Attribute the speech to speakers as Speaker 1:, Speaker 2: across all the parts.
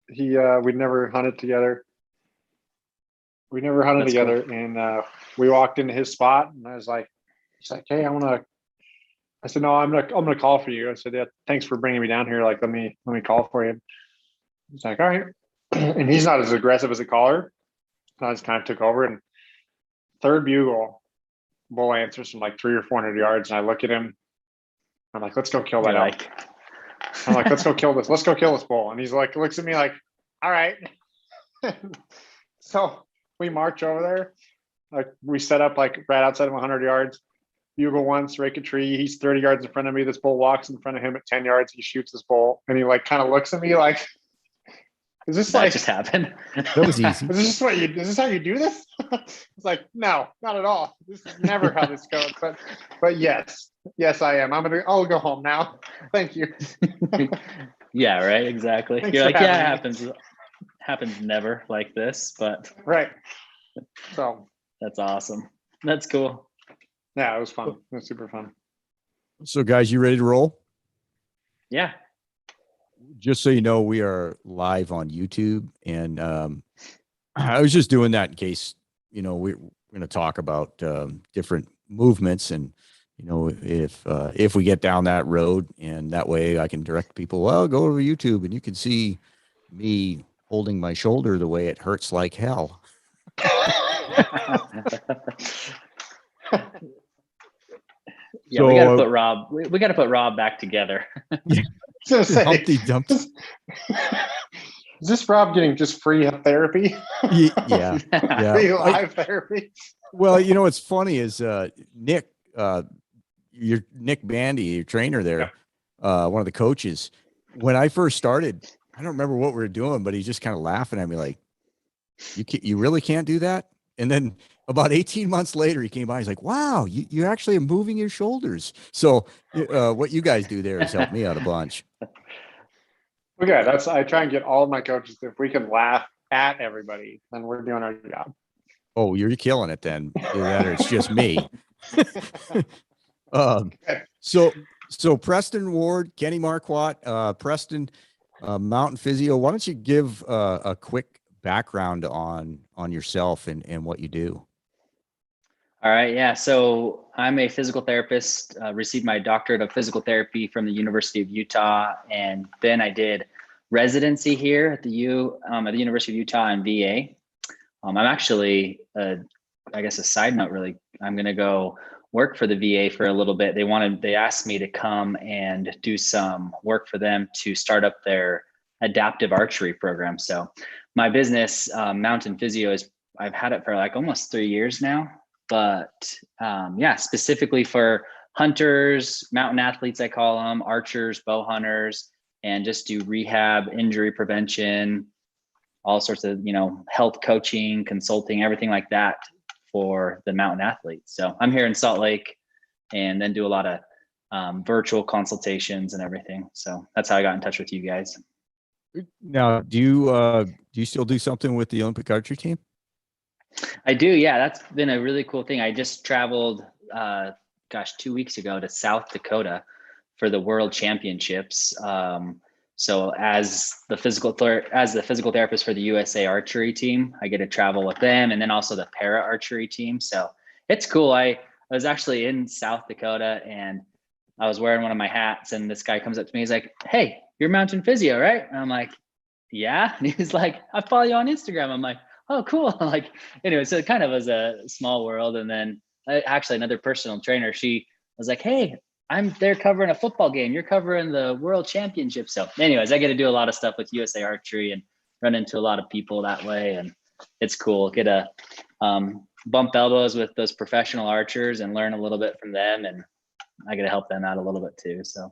Speaker 1: we'd never hunted together. We never hunted
Speaker 2: That's
Speaker 1: together,
Speaker 2: cool.
Speaker 1: and we walked into his spot, and I was like, he's like, hey, I want to. I said, no, I'm gonna call for you. I said, yeah, thanks for bringing me down here. Like, let me call for you. He's like, all right, and he's not as aggressive as a caller. So I just kind of took over, and third bugle, bull answers from like 300 or 400 yards, and I look at him. I'm like, let's go kill that
Speaker 2: You're
Speaker 1: elk.
Speaker 2: like,
Speaker 1: I'm like, let's go kill this. Let's go kill this bull. And he's like, looks at me like, all right. So we march over there. Like we set up like right outside of 100 yards. Bugle once, rake a tree. He's 30 yards in front of me. This bull walks in front of him at 10 yards. He shoots this bull, and he like kind of looks at me like, "Is this
Speaker 2: that
Speaker 1: like?
Speaker 2: just happened.
Speaker 3: That was easy.
Speaker 1: Is this just what you? Is this how you do this?" It's like, no, not at all. This is never how this goes. But yes, I am. I'll go home now. Thank you.
Speaker 2: Yeah, right. Exactly.
Speaker 1: Thanks
Speaker 2: You're
Speaker 1: for
Speaker 2: like, yeah, it
Speaker 1: having me.
Speaker 2: happens never like this, but
Speaker 1: Right. So
Speaker 2: that's awesome. That's cool.
Speaker 1: yeah, it was fun. It was super fun.
Speaker 3: So, guys, you ready to roll?
Speaker 2: Yeah.
Speaker 3: Just so you know, we are live on YouTube, and I was just doing that in case we're going to talk about different movements, and if we get down that road, and that way I can direct people. Well, go to YouTube, and you can see me holding my shoulder the way it hurts like hell.
Speaker 2: Yeah, we got to put Rob. We got to put Rob back together.
Speaker 3: Humpty Dumpty.
Speaker 1: Is this Rob getting just free therapy?
Speaker 3: Yeah.
Speaker 1: Free live therapy.
Speaker 3: Well, what's funny is Nick, your Nick Bandy, your trainer there, one of the coaches. When I first started, I don't remember what we were doing, but he's just kind of laughing at me like, "You really can't do that." And then about 18 months later, he came by. He's like, "Wow, you actually are moving your shoulders." So what you guys do there has helped me out a bunch.
Speaker 1: Okay, I try and get all of my coaches. If we can laugh at everybody, then we're doing our job.
Speaker 3: Oh, you're killing it then. Either that or it's just me. So Preston Ward, Kenny Marquardt, Preston, Mountain Physio. Why don't you give a quick background on yourself and what you do?
Speaker 2: All right. Yeah. So I'm a physical therapist, received my doctorate of physical therapy from the University of Utah. And then I did residency here at the University of Utah in VA. I'm actually, I guess a side note, really, I'm going to go work for the VA for a little bit. They asked me to come and do some work for them to start up their adaptive archery program. So my business, Mountain Physio, I've had it for like almost 3 years now. But specifically for hunters, mountain athletes, I call them, archers, bow hunters, and just do rehab, injury prevention, all sorts of, health coaching, consulting, everything like that for the mountain athletes. So I'm here in Salt Lake, and then do a lot of virtual consultations and everything. So that's how I got in touch with you guys.
Speaker 3: Now, do you still do something with the Olympic archery team?
Speaker 2: I do. Yeah, that's been a really cool thing. I just traveled, 2 weeks ago to South Dakota for the World Championships. So as the physical therapist for the USA archery team, I get to travel with them, and then also the para archery team. So it's cool. I was actually in South Dakota, and I was wearing one of my hats, and this guy comes up to me. He's like, "Hey, you're Mountain Physio, right?" And I'm like, "Yeah." And he's like, "I follow you on Instagram." I'm like, "Oh, cool." Like, anyway, so it kind of was a small world. And then actually another personal trainer, she was like, "Hey, I'm there covering a football game. You're covering the World Championship." So anyways, I get to do a lot of stuff with USA Archery and run into a lot of people that way. And it's cool. Get to bump elbows with those professional archers and learn a little bit from them. And I get to help them out a little bit too. So.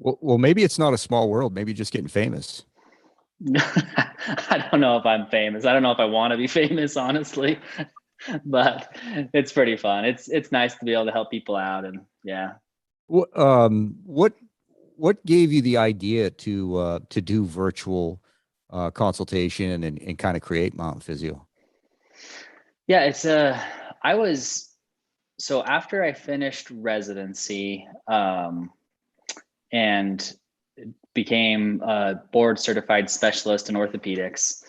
Speaker 3: Well, maybe it's not a small world. Maybe you're just getting famous.
Speaker 2: I don't know if I'm famous. I don't know if I want to be famous, honestly, but it's pretty fun. It's nice to be able to help people out. And yeah.
Speaker 3: What gave you the idea to do virtual consultation and kind of create Mountain Physio?
Speaker 2: Yeah, so after I finished residency, and became a board certified specialist in orthopedics.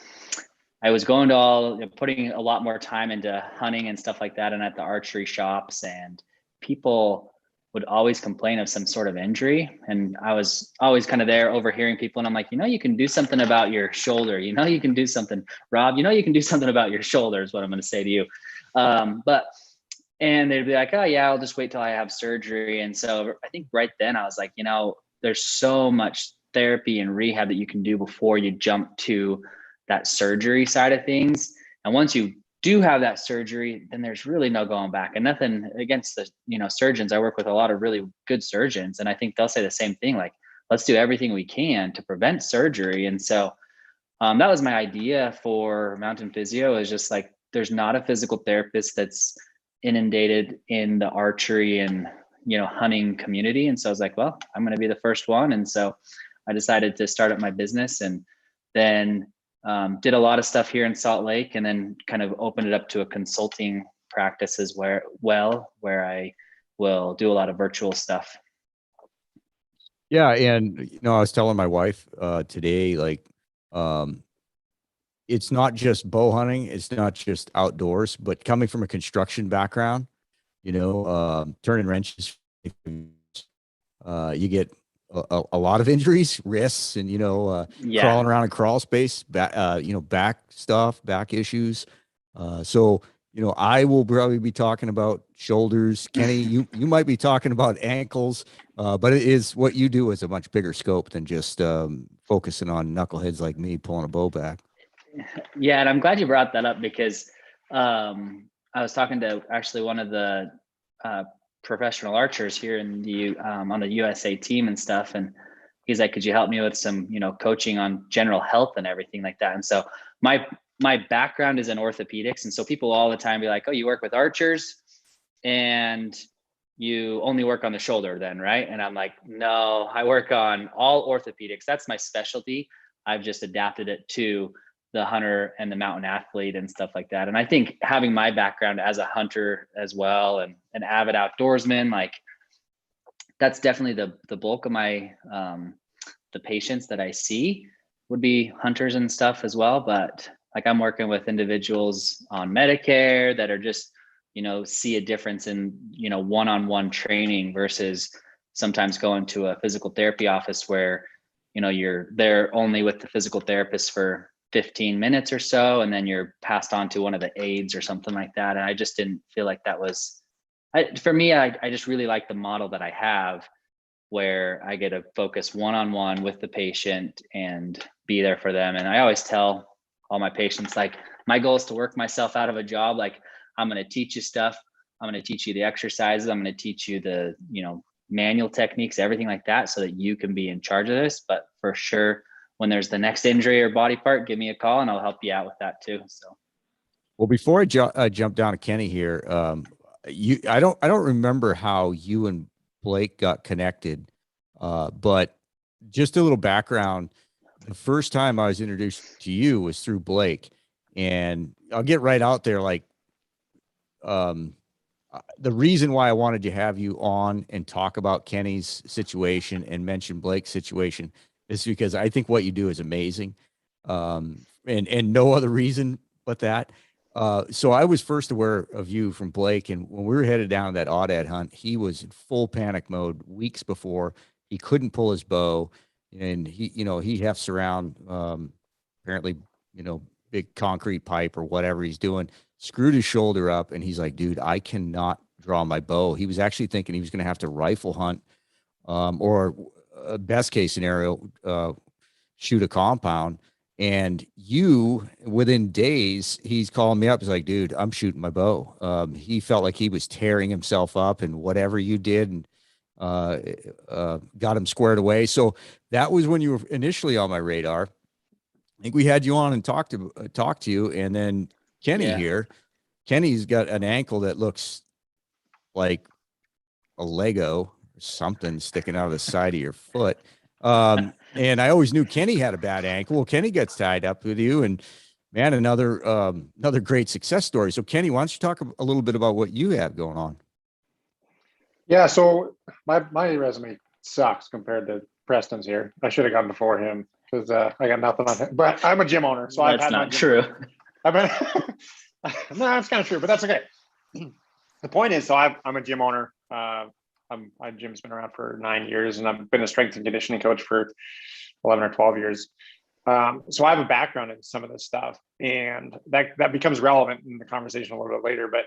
Speaker 2: I was going to putting a lot more time into hunting and stuff like that, and at the archery shops, and people would always complain of some sort of injury. And I was always kind of there overhearing people. And I'm like, you can do something about your shoulder. You can do something, Rob, you can do something about your shoulder is what I'm going to say to you. And they'd be like, oh yeah, I'll just wait till I have surgery. And so I think right then I was like, there's so much therapy and rehab that you can do before you jump to that surgery side of things. And once you do have that surgery, then there's really no going back. And nothing against the, surgeons. I work with a lot of really good surgeons, and I think they'll say the same thing, like, let's do everything we can to prevent surgery. And so that was my idea for Mountain Physio, is just like, there's not a physical therapist that's inundated in the archery and, hunting community. And so I was like, well, I'm going to be the first one. And so I decided to start up my business, and then did a lot of stuff here in Salt Lake, and then kind of opened it up to a consulting practice as where I will do a lot of virtual stuff.
Speaker 3: Yeah. And, I was telling my wife today, like, it's not just bow hunting. It's not just outdoors, but coming from a construction background, turning wrenches, you get a lot of injuries, wrists, and, crawling around in crawl space, back stuff, back issues. So, I will probably be talking about shoulders. Kenny, you might be talking about ankles, but it is what you do is a much bigger scope than just focusing on knuckleheads like me pulling a bow back.
Speaker 2: Yeah. And I'm glad you brought that up, because I was talking to actually one of the professional archers here in the on the USA team and stuff, and he's like, could you help me with some coaching on general health and everything like that? And so my background is in orthopedics, and so people all the time be like, oh, you work with archers and you only work on the shoulder then, right? And I'm like, no, I work on all orthopedics. That's my specialty. I've just adapted it to the hunter and the mountain athlete and stuff like that. And I think having my background as a hunter as well, and an avid outdoorsman, like, that's definitely the bulk of my the patients that I see would be hunters and stuff as well. But like, I'm working with individuals on Medicare that are just see a difference in one-on-one training versus sometimes going to a physical therapy office where you're there only with the physical therapist for 15 minutes or so, and then you're passed on to one of the aides or something like that. And I just didn't feel like that was, for me, I just really like the model that I have, where I get to focus one-on-one with the patient and be there for them. And I always tell all my patients, like, my goal is to work myself out of a job. Like, I'm going to teach you stuff. I'm going to teach you the exercises. I'm going to teach you the, manual techniques, everything like that, so that you can be in charge of this. But for sure, when there's the next injury or body part, give me a call and I'll help you out with that too. So,
Speaker 3: well, before I jump down to Kenny here, I don't remember how you and Blake got connected, but just a little background. The first time I was introduced to you was through Blake, and I'll get right out there. Like, the reason why I wanted to have you on and talk about Kenny's situation and mention Blake's situation is because I think what you do is amazing. And no other reason but that. So I was first aware of you from Blake. And when we were headed down that aoudad hunt, he was in full panic mode weeks before. He couldn't pull his bow, and he hefts around, apparently, big concrete pipe or whatever he's doing, screwed his shoulder up. And he's like, dude, I cannot draw my bow. He was actually thinking he was going to have to rifle hunt, or best case scenario, shoot a compound. And you, within days, he's calling me up. He's like, dude, I'm shooting my bow. He felt like he was tearing himself up, and whatever you did, and got him squared away. So that was when you were initially on my radar. I think we had you on and talked to you. And then Kenny here, Kenny's got an ankle that looks like a Lego or something sticking out of the side of your foot. And I always knew Kenny had a bad ankle. Well, Kenny gets tied up with you, and man, another great success story. So Kenny, why don't you talk a little bit about what you have going on?
Speaker 1: Yeah. So my resume sucks compared to Preston's here. I should have gone before him because I got nothing on him. But I'm a gym owner, so I've
Speaker 2: That's
Speaker 1: had my
Speaker 2: not
Speaker 1: gym.
Speaker 2: true.
Speaker 1: I've been no, that's kind of true, but that's okay. The point is, so I'm a gym owner. My gym's been around for 9 years, and I've been a strength and conditioning coach for 11 or 12 years. So I have a background in some of this stuff, and that becomes relevant in the conversation a little bit later. But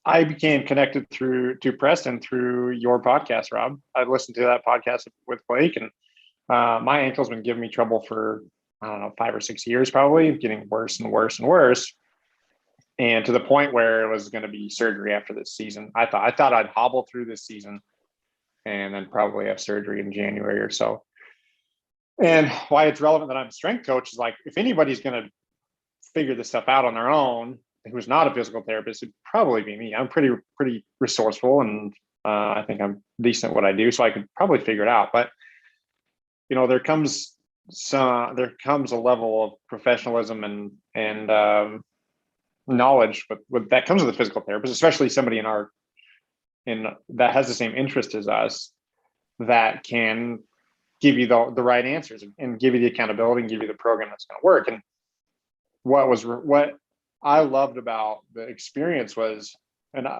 Speaker 1: I became connected to Preston through your podcast, Rob. I've listened to that podcast with Blake, and my ankle's been giving me trouble for, I don't know, 5 or 6 years, probably getting worse and worse and worse. And to the point where it was going to be surgery after this season. I thought I'd hobble through this season and then probably have surgery in January or so. And why it's relevant that I'm a strength coach is, like, if anybody's going to figure this stuff out on their own, who's not a physical therapist, it'd probably be me. I'm pretty resourceful, and I think I'm decent at what I do, so I could probably figure it out. But there comes a level of professionalism and knowledge with that comes with a physical therapist, especially somebody that has the same interest as us, that can give you the right answers and give you the accountability and give you the program that's going to work. And what I loved about the experience was,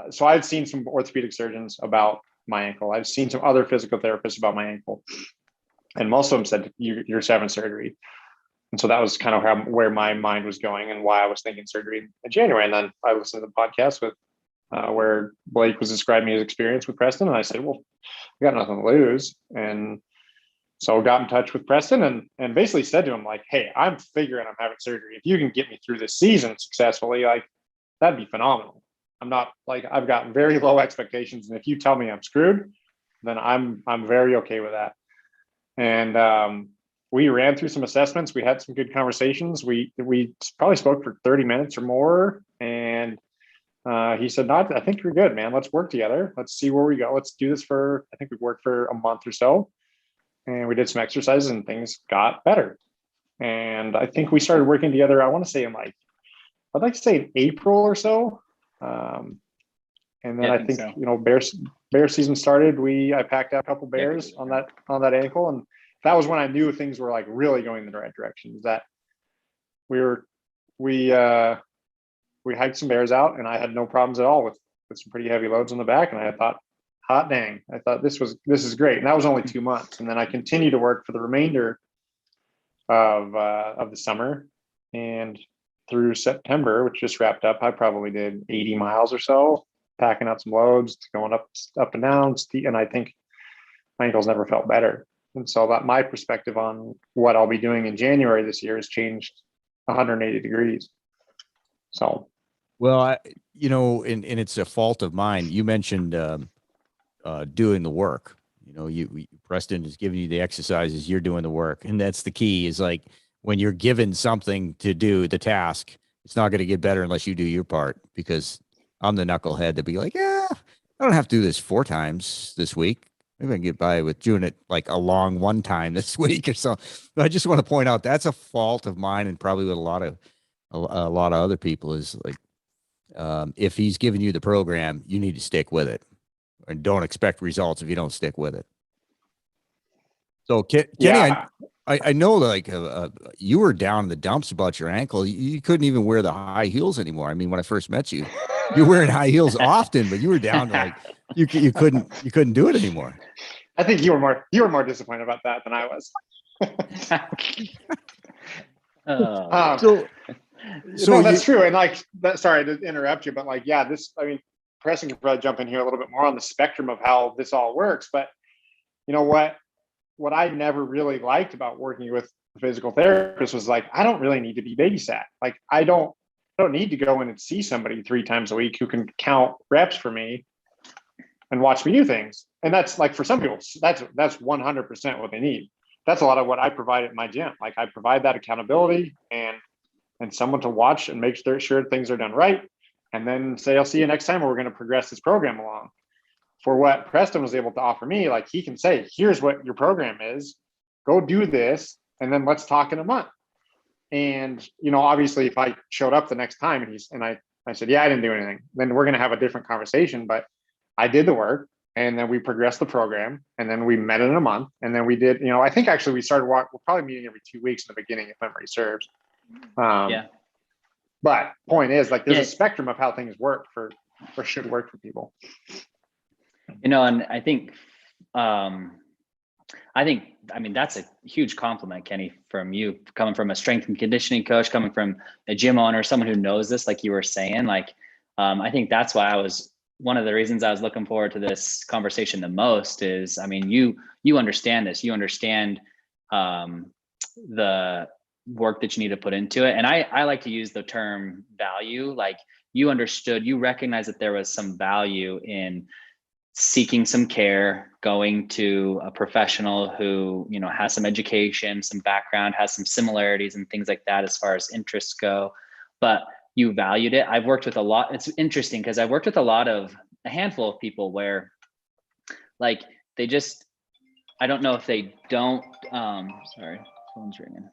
Speaker 1: so I'd seen some orthopedic surgeons about my ankle. I've seen some other physical therapists about my ankle, and most of them said you're having surgery. And so that was kind of where my mind was going and why I was thinking surgery in January. And then I listened to the podcast with where Blake was describing his experience with Preston, and I said, well, I got nothing to lose. And so got in touch with Preston and basically said to him, like, hey, I'm figuring I'm having surgery. If you can get me through this season successfully, like, that'd be phenomenal. I'm not, like, I've got very low expectations, and if you tell me I'm screwed, then I'm very okay with that. And we ran through some assessments. We had some good conversations. We probably spoke for 30 minutes or more. And he said, no, I think you're good, man. Let's work together. Let's see where we go. Let's do this I think we worked for a month or so. And we did some exercises and things got better. And I think we started working together, I want to say I'd like to say in April or so. And then I think so. Bear season started. I packed out a couple bears on that ankle, and that was when I knew things were, like, really going in the right direction. Is that we hiked some bears out, and I had no problems at all with some pretty heavy loads on the back. And I thought, hot dang, I thought this is great. And that was only 2 months. And then I continued to work for the remainder of the summer, and through September, which just wrapped up, I probably did 80 miles or so, packing out some loads, going up and down. And I think my ankles never felt better. And so that my perspective on what I'll be doing in January this year has changed 180 degrees. So,
Speaker 3: well, and it's a fault of mine. You mentioned doing the work. Preston is giving you the exercises, you're doing the work, and that's the key. Is, like, when you're given something to do, the task, it's not going to get better unless you do your part. Because I'm the knucklehead to be like, I don't have to do this 4 times this week. Maybe I can get by with doing it, like, a long 1 time this week or so. But I just want to point out that's a fault of mine, and probably with a lot of other people, is like, if he's giving you the program, you need to stick with it, and don't expect results if you don't stick with it. So Kenny,
Speaker 1: yeah.
Speaker 3: I know, like, you were down in the dumps about your ankle. You couldn't even wear the high heels anymore. I mean, when I first met you, you were wearing high heels often, but you were down to, like, you couldn't do it anymore.
Speaker 1: I think you were more disappointed about that than I was. No, that's true. And, like, sorry to interrupt you, but, like, yeah, Preston can probably jump in here a little bit more on the spectrum of how this all works. But you know what I never really liked about working with a physical therapist was, like, I don't really need to be babysat. Like, I don't need to go in and see somebody 3 times a week who can count reps for me and watch me do things. And that's, like, for some people, that's 100% what they need. That's a lot of what I provide at my gym. Like, I provide that accountability and someone to watch and make sure things are done right. And then say, I'll see you next time, or we're going to progress this program along. For what Preston was able to offer me, like, he can say, here's what your program is, go do this, and then let's talk in a month. And, obviously, if I showed up the next time and I said, yeah, I didn't do anything, then we're going to have a different conversation. But I did the work, And then we progressed the program, and then we met in a month, and then we did, I think actually we started we're probably meeting every 2 weeks in the beginning, if memory serves.
Speaker 2: Yeah.
Speaker 1: But point is, like, there's
Speaker 2: Yeah.
Speaker 1: a spectrum of how things work for or should work for people.
Speaker 2: And I think, I mean, that's a huge compliment, Kenny, from you, coming from a strength and conditioning coach, coming from a gym owner, someone who knows this, like you were saying. Like, I think that's why one of the reasons I was looking forward to this conversation the most is, I mean, you understand this, you understand the work that you need to put into it. And I like to use the term value. Like, you recognize that there was some value in seeking some care, going to a professional who, has some education, some background, has some similarities and things like that as far as interests go, but you valued it. I've worked with it's interesting because I've worked with a handful of people where, like, I don't know if they don't, sorry, phone's ringing.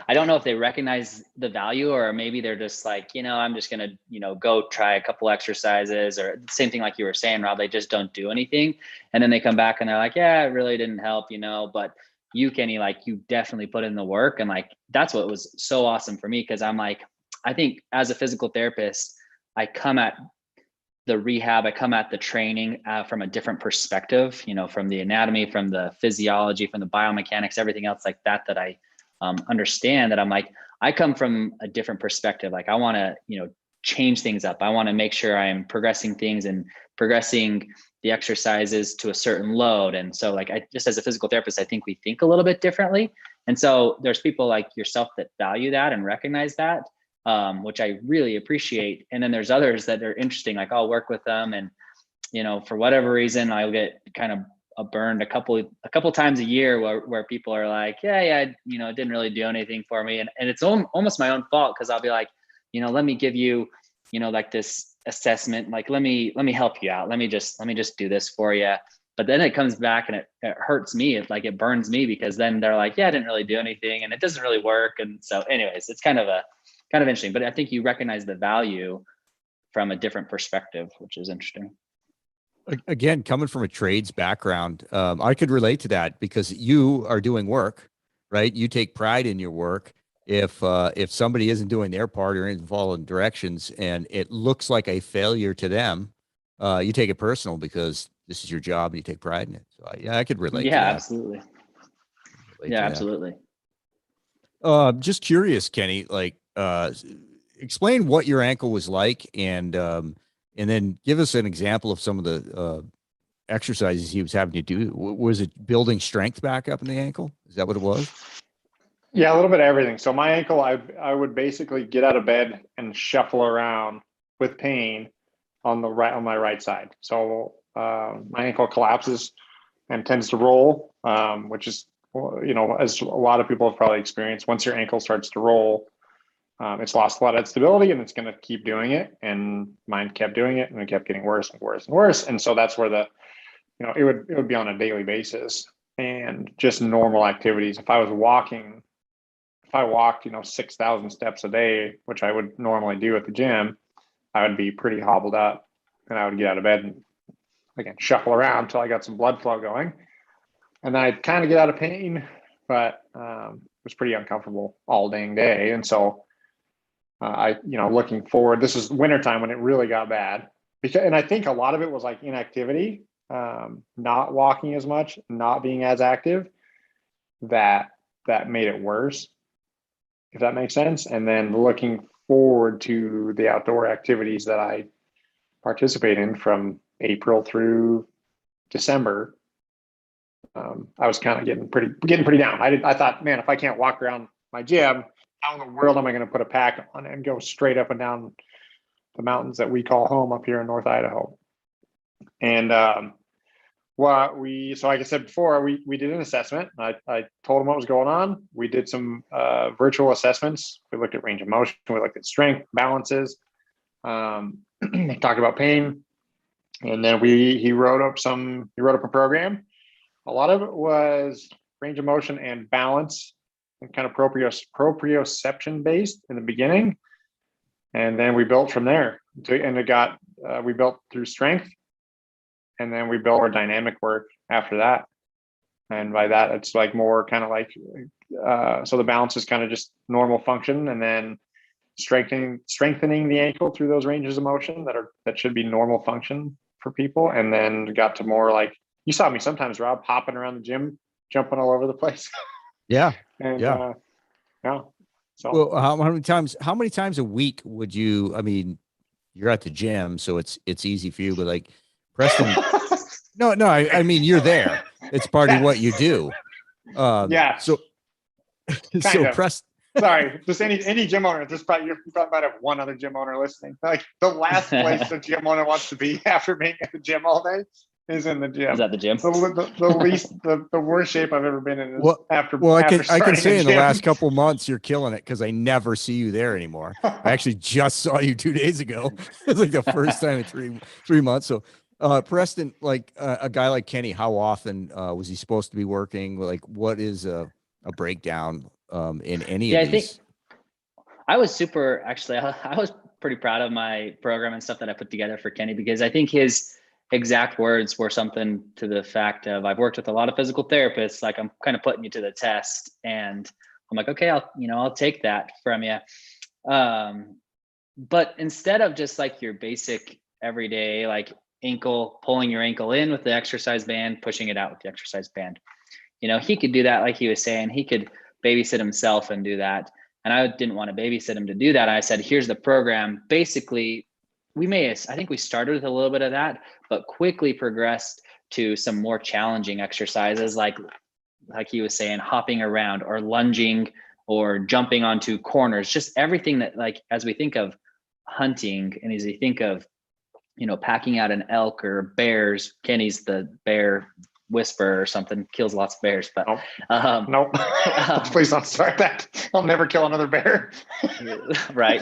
Speaker 2: I don't know if they recognize the value, or maybe they're just like, I'm just going to, go try a couple exercises, or same thing like you were saying, Rob, they just don't do anything. And then they come back and they're like, yeah, it really didn't help, but you, Kenny, like, you definitely put in the work. And like, that's what was so awesome for me. Cause I'm like, I think as a physical therapist, I come at the rehab, I come at the training from a different perspective, from the anatomy, from the physiology, from the biomechanics, everything else like that I understand. That I'm like, I come from a different perspective. Like, I want to, change things up. I want to make sure I'm progressing things and progressing the exercises to a certain load. And so, like, I just, as a physical therapist, I think we think a little bit differently. And so there's people like yourself that value that and recognize that, which I really appreciate. And then there's others that are interesting. Like, I'll work with them, and, for whatever reason, I'll get kind of burned a couple times a year where people are like, yeah, it didn't really do anything for me. And it's almost my own fault. Cause I'll be like, let me give you, like this assessment, like, let me help you out. Let me just do this for you. But then it comes back and it hurts me. It's like, it burns me, because then they're like, yeah, I didn't really do anything and it doesn't really work. And so anyways, it's kind of interesting, but I think you recognize the value from a different perspective, which is interesting.
Speaker 3: Again, coming from a trades background, I could relate to that, because you are doing work, right? You take pride in your work. If somebody isn't doing their part or isn't following directions and it looks like a failure to them, you take it personal because this is your job and you take pride in it. So I could relate to that.
Speaker 2: Absolutely.
Speaker 3: Relate
Speaker 2: Yeah,
Speaker 3: to
Speaker 2: absolutely.
Speaker 3: that. Just curious, Kenny, like, explain what your ankle was like, and then give us an example of some of the exercises he was having you do. Was it building strength back up in the ankle? Is that what it was?
Speaker 1: Yeah, a little bit of everything. So my ankle, I would basically get out of bed and shuffle around with pain on my right side. So my ankle collapses and tends to roll, which is, as a lot of people have probably experienced. Once your ankle starts to roll, it's lost a lot of stability, and it's going to keep doing it. And mine kept doing it, and it kept getting worse and worse and worse. And so that's where it would be on a daily basis, and just normal activities. If I walked, 6,000 steps a day, which I would normally do at the gym, I would be pretty hobbled up, and I would get out of bed and, again, shuffle around until I got some blood flow going. And then I'd kind of get out of pain, but it was pretty uncomfortable all dang day. And so looking forward, this is wintertime when it really got bad. And I think a lot of it was like inactivity, not walking as much, not being as active, that made it worse, if that makes sense. And then looking forward to the outdoor activities that I participate in from April through December, I was kind of getting pretty down. I thought, man, if I can't walk around my gym, how in the world am I going to put a pack on and go straight up and down the mountains that we call home up here in North Idaho? And so like I said before, we did an assessment. I told them what was going on. We did some virtual assessments. We looked at range of motion. We looked at strength, balances, talked about pain. And then he wrote up a program. A lot of it was range of motion and balance, and kind of proprioception based in the beginning. And then we built from there. and it got, we built through strength, and then we built our dynamic work after that. And by that, it's like more kind of like, so the balance is kind of just normal function, and then strengthening the ankle through those ranges of motion that should be normal function for people. And then got to more like, you saw me sometimes, Rob, hopping around the gym, jumping all over the place.
Speaker 3: Yeah.
Speaker 1: And
Speaker 3: Yeah.
Speaker 1: yeah. So
Speaker 3: Well, how many times a week would you, I mean, you're at the gym, so it's easy for you, but like Preston, no, I mean, you're there. It's part of what you do.
Speaker 1: Yeah.
Speaker 3: So
Speaker 1: Kind of.
Speaker 3: Preston,
Speaker 1: sorry, just any gym owner. There's probably, you probably might have one other gym owner listening. Like the last place a gym owner wants to be after being at the gym all day is in the gym.
Speaker 2: Is that the gym?
Speaker 1: The least, the worst shape I've ever been in is after.
Speaker 3: I
Speaker 1: after
Speaker 3: can say in the
Speaker 1: gym.
Speaker 3: last couple months you're killing it, because I never see you there anymore. I actually just saw you 2 days ago. It's like the first time in three months. So, Preston, like a guy like Kenny, how often was he supposed to be working? Like, what is a breakdown in any of these?
Speaker 2: I think I was super, actually, I was pretty proud of my program and stuff that I put together for Kenny, because I think his exact words were something to the fact of, I've worked with a lot of physical therapists, like, I'm kind of putting you to the test. And I'm like, okay, I'll take that from you. But instead of just like your basic everyday, like pulling your ankle in with the exercise band, pushing it out with the exercise band, he could do that. Like he was saying, he could babysit himself and do that. And I didn't want to babysit him to do that. I said, here's the program. Basically, I think we started with a little bit of that, but quickly progressed to some more challenging exercises, like he was saying, hopping around or lunging or jumping onto corners, just everything that, like, as we think of hunting and as we think of, packing out an elk or bears, Kenny's the bear whisperer or something, kills lots of bears, but
Speaker 1: nope. Please don't start that. I'll never kill another bear.
Speaker 2: Right.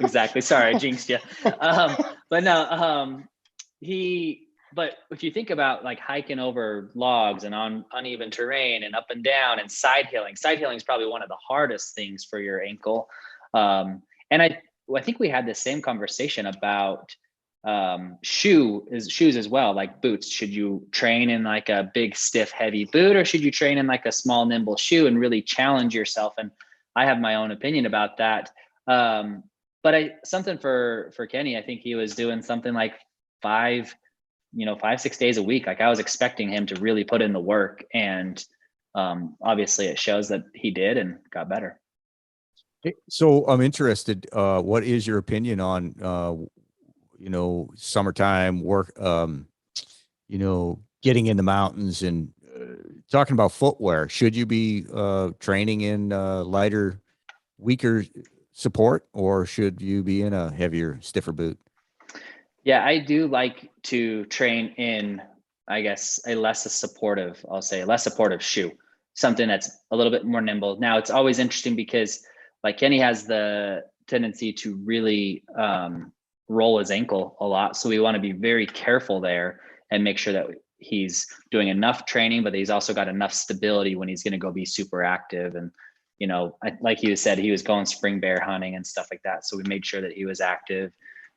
Speaker 2: Exactly. Sorry, I jinxed you. But no, but if you think about like hiking over logs and on uneven terrain and up and down and side healing is probably one of the hardest things for your ankle. And I think we had the same conversation about shoes as well, like boots. Should you train in like a big, stiff, heavy boot, or should you train in like a small, nimble shoe and really challenge yourself? And I have my own opinion about that. But something for Kenny, I think he was doing something like 5, 6 days a week. Like I was expecting him to really put in the work, and obviously it shows that he did and got better.
Speaker 3: So I'm interested, what is your opinion on, summertime work, getting in the mountains and talking about footwear? Should you be training in lighter, weaker support, or should you be in a heavier, stiffer boot?
Speaker 2: Yeah, I do like to train in, I guess, a less supportive shoe, something that's a little bit more nimble. Now, it's always interesting because like Kenny has the tendency to really roll his ankle a lot. So we want to be very careful there and make sure that he's doing enough training, but he's also got enough stability when he's going to go be super active. And, like you said, he was going spring bear hunting and stuff like that. So we made sure that he was active,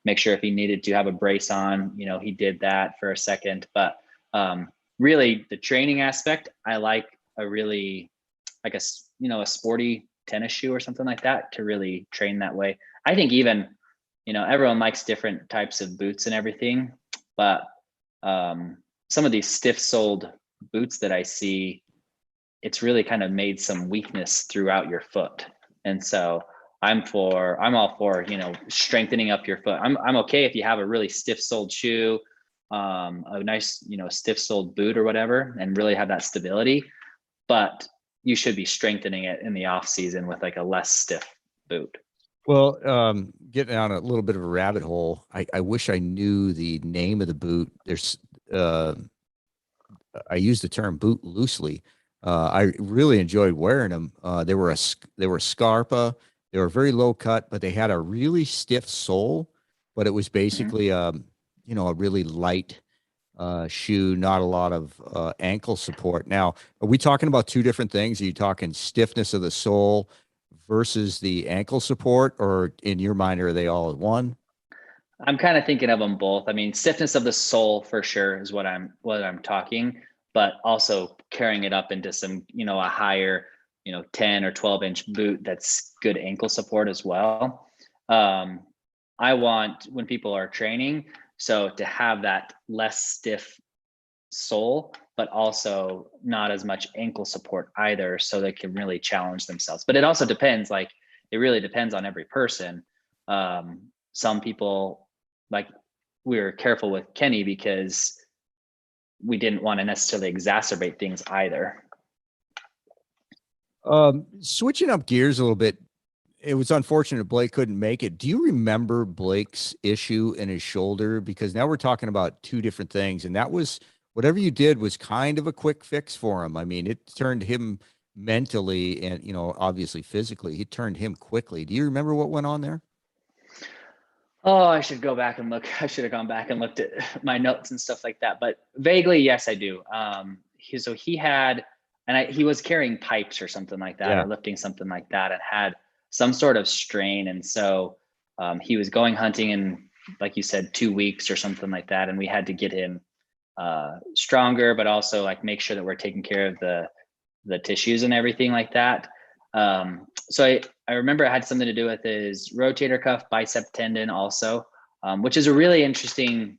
Speaker 2: make sure if he needed to have a brace on, he did that for a second. But really the training aspect, I like a really like a sporty tennis shoe or something like that to really train that way. I think even, everyone likes different types of boots and everything, but some of these stiff soled boots that I see, it's really kind of made some weakness throughout your foot. And so I'm all for, strengthening up your foot. I'm okay if you have a really stiff soled shoe, a nice, stiff soled boot or whatever, and really have that stability, but you should be strengthening it in the off season with like a less stiff boot.
Speaker 3: Well, getting down a little bit of a rabbit hole, I wish I knew the name of the boot. There's, I use the term boot loosely. I really enjoyed wearing them. They were Scarpa. They were very low cut, but they had a really stiff sole. But it was basically, a really light shoe, not a lot of ankle support. Now, are we talking about two different things? Are you talking stiffness of the sole versus the ankle support, or in your mind, are they all one?
Speaker 2: I'm kind of thinking of them both. I mean, stiffness of the sole for sure is what I'm talking, but also carrying it up into some, a higher, 10 or 12-inch boot that's good ankle support as well. I want when people are training, so to have that less stiff sole, but also not as much ankle support either, so they can really challenge themselves. But it also depends, like it really depends on every person. Some people, like we were careful with Kenny because we didn't want to necessarily exacerbate things either.
Speaker 3: Switching up gears a little bit, it was unfortunate Blake couldn't make it. Do you remember Blake's issue in his shoulder? Because now we're talking about two different things, and that was whatever you did was kind of a quick fix for him. I mean, it turned him mentally and, obviously physically, he turned him quickly. Do you remember what went on there?
Speaker 2: Oh, I should go back and look. I should have gone back and looked at my notes and stuff like that. But vaguely, yes, I do. He had, and he was carrying pipes or something like that,
Speaker 3: Yeah.
Speaker 2: or lifting something like that, and had some sort of strain. And so he was going hunting in, like you said, 2 weeks or something like that. And we had to get him stronger, but also like make sure that we're taking care of the tissues and everything like that. So I remember it had something to do with his rotator cuff, bicep tendon also, which is a really interesting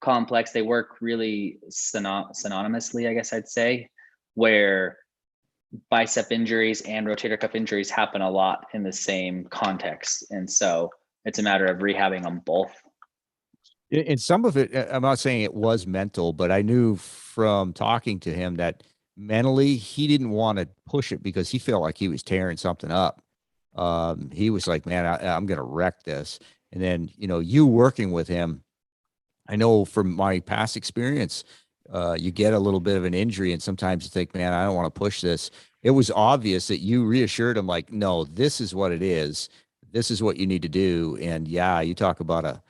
Speaker 2: complex. They work really synonymously, I guess I'd say, where bicep injuries and rotator cuff injuries happen a lot in the same context. And so it's a matter of rehabbing them both.
Speaker 3: And some of it, I'm not saying it was mental, but I knew from talking to him that mentally he didn't want to push it because he felt like he was tearing something up. He was like, man, I'm going to wreck this. And then, you working with him, I know from my past experience, you get a little bit of an injury and sometimes you think, man, I don't want to push this. It was obvious that you reassured him like, no, this is what it is. This is what you need to do. And yeah, you talk about a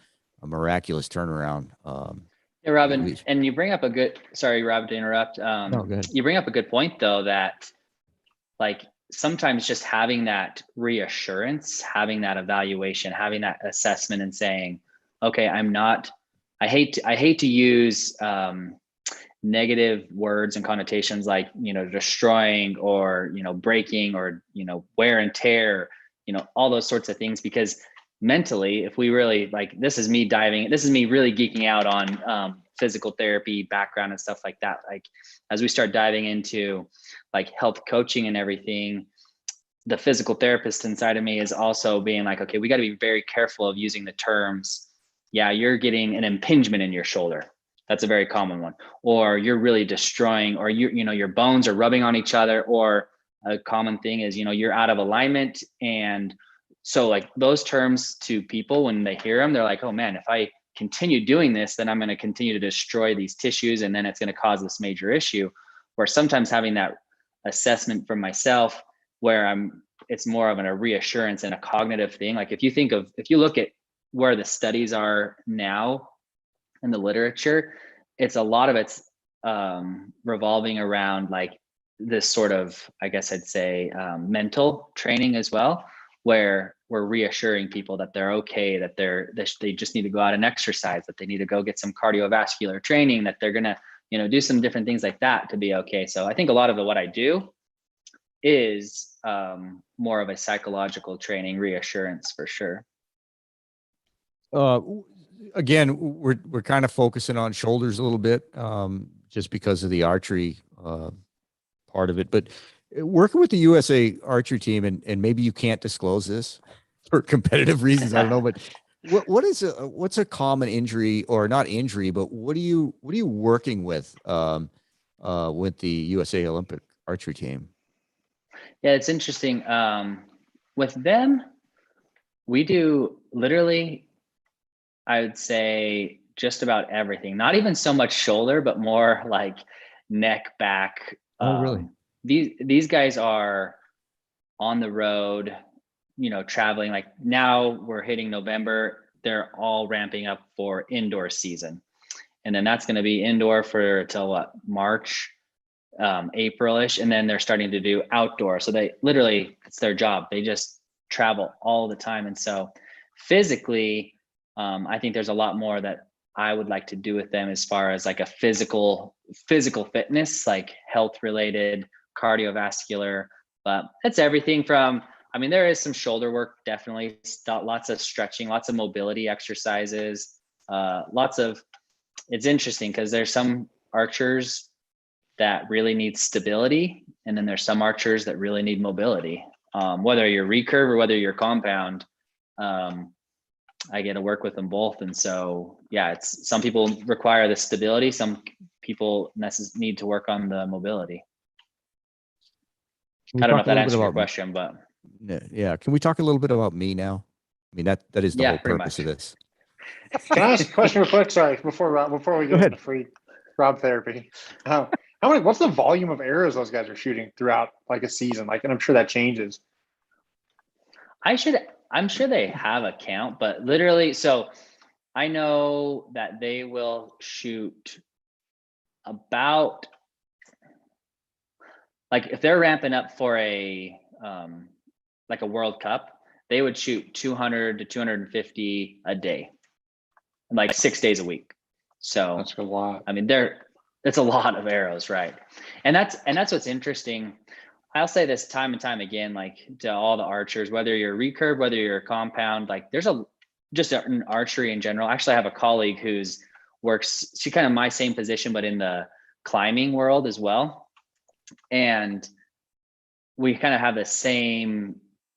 Speaker 3: miraculous turnaround.
Speaker 2: Yeah, Robin, and you bring up a good, sorry, Rob, to interrupt.
Speaker 3: No, go ahead.
Speaker 2: You bring up a good point though, that like sometimes just having that reassurance, having that evaluation, having that assessment and saying, okay, I hate to use negative words and connotations like, destroying or, breaking or, wear and tear, all those sorts of things, because mentally, if we really like, this is me really geeking out on physical therapy background and stuff like that. Like as we start diving into like health coaching and everything, the physical therapist inside of me is also being like, okay, we got to be very careful of using the terms. Yeah, you're getting an impingement in your shoulder. That's a very common one. Or you're really destroying, or your bones are rubbing on each other. Or a common thing is, you're out of alignment. And so like those terms to people, when they hear them, they're like, oh man, if I continue doing this, then I'm going to continue to destroy these tissues. And then it's going to cause this major issue. Where sometimes having that assessment from myself, where it's more of a reassurance and a cognitive thing. Like if you look at where the studies are now in the literature, it's a lot of it's revolving around like this sort of, I guess I'd say, mental training as well, where we're reassuring people that they're okay, that they just need to go out and exercise, that they need to go get some cardiovascular training, that they're gonna, do some different things like that to be okay. So I think a lot of what I do is more of a psychological training reassurance for sure.
Speaker 3: Again, we're kind of focusing on shoulders a little bit, just because of the archery part of it. But working with the USA archery team, and maybe you can't disclose this for competitive reasons, I don't know. But what's a common injury, or not injury, but what are you working with the USA Olympic archery team?
Speaker 2: Yeah, it's interesting. With them, we do literally, I would say, just about everything. Not even so much shoulder, but more like neck, back.
Speaker 3: Oh, really?
Speaker 2: These guys are on the road, traveling. Like now we're hitting November. They're all ramping up for indoor season. And then that's going to be indoor for till what, March, April-ish. And then they're starting to do outdoor. So they literally, it's their job. They just travel all the time. And so physically, I think there's a lot more that I would like to do with them as far as like a physical fitness, like health related, cardiovascular, but it's everything from, I mean, there is some shoulder work, definitely lots of stretching, lots of mobility exercises, it's interesting because there's some archers that really need stability. And then there's some archers that really need mobility. Whether you're recurve or whether you're compound, I get to work with them both. And so, yeah, it's some people require the stability. Some people need to work on the mobility. I don't know if that answers your question, but
Speaker 3: yeah. Can we talk a little bit about me now? I mean, that is the whole purpose of this.
Speaker 1: Can I ask a question real quick? Sorry, before we get into free Rob therapy. What's the volume of arrows those guys are shooting throughout like a season? Like, and I'm sure that changes.
Speaker 2: I'm sure they have a count, but literally, so I know that they will shoot about, like if they're ramping up for a like a World Cup, they would shoot 200 to 250 a day, like 6 days a week. So
Speaker 1: that's a lot.
Speaker 2: I mean, it's a lot of arrows, right? And that's what's interesting. I'll say this time and time again, like to all the archers, whether you're recurve, whether you're a compound, like there's just an archery in general. Actually, I have a colleague she's kind of my same position, but in the climbing world as well. And we kind of have the same,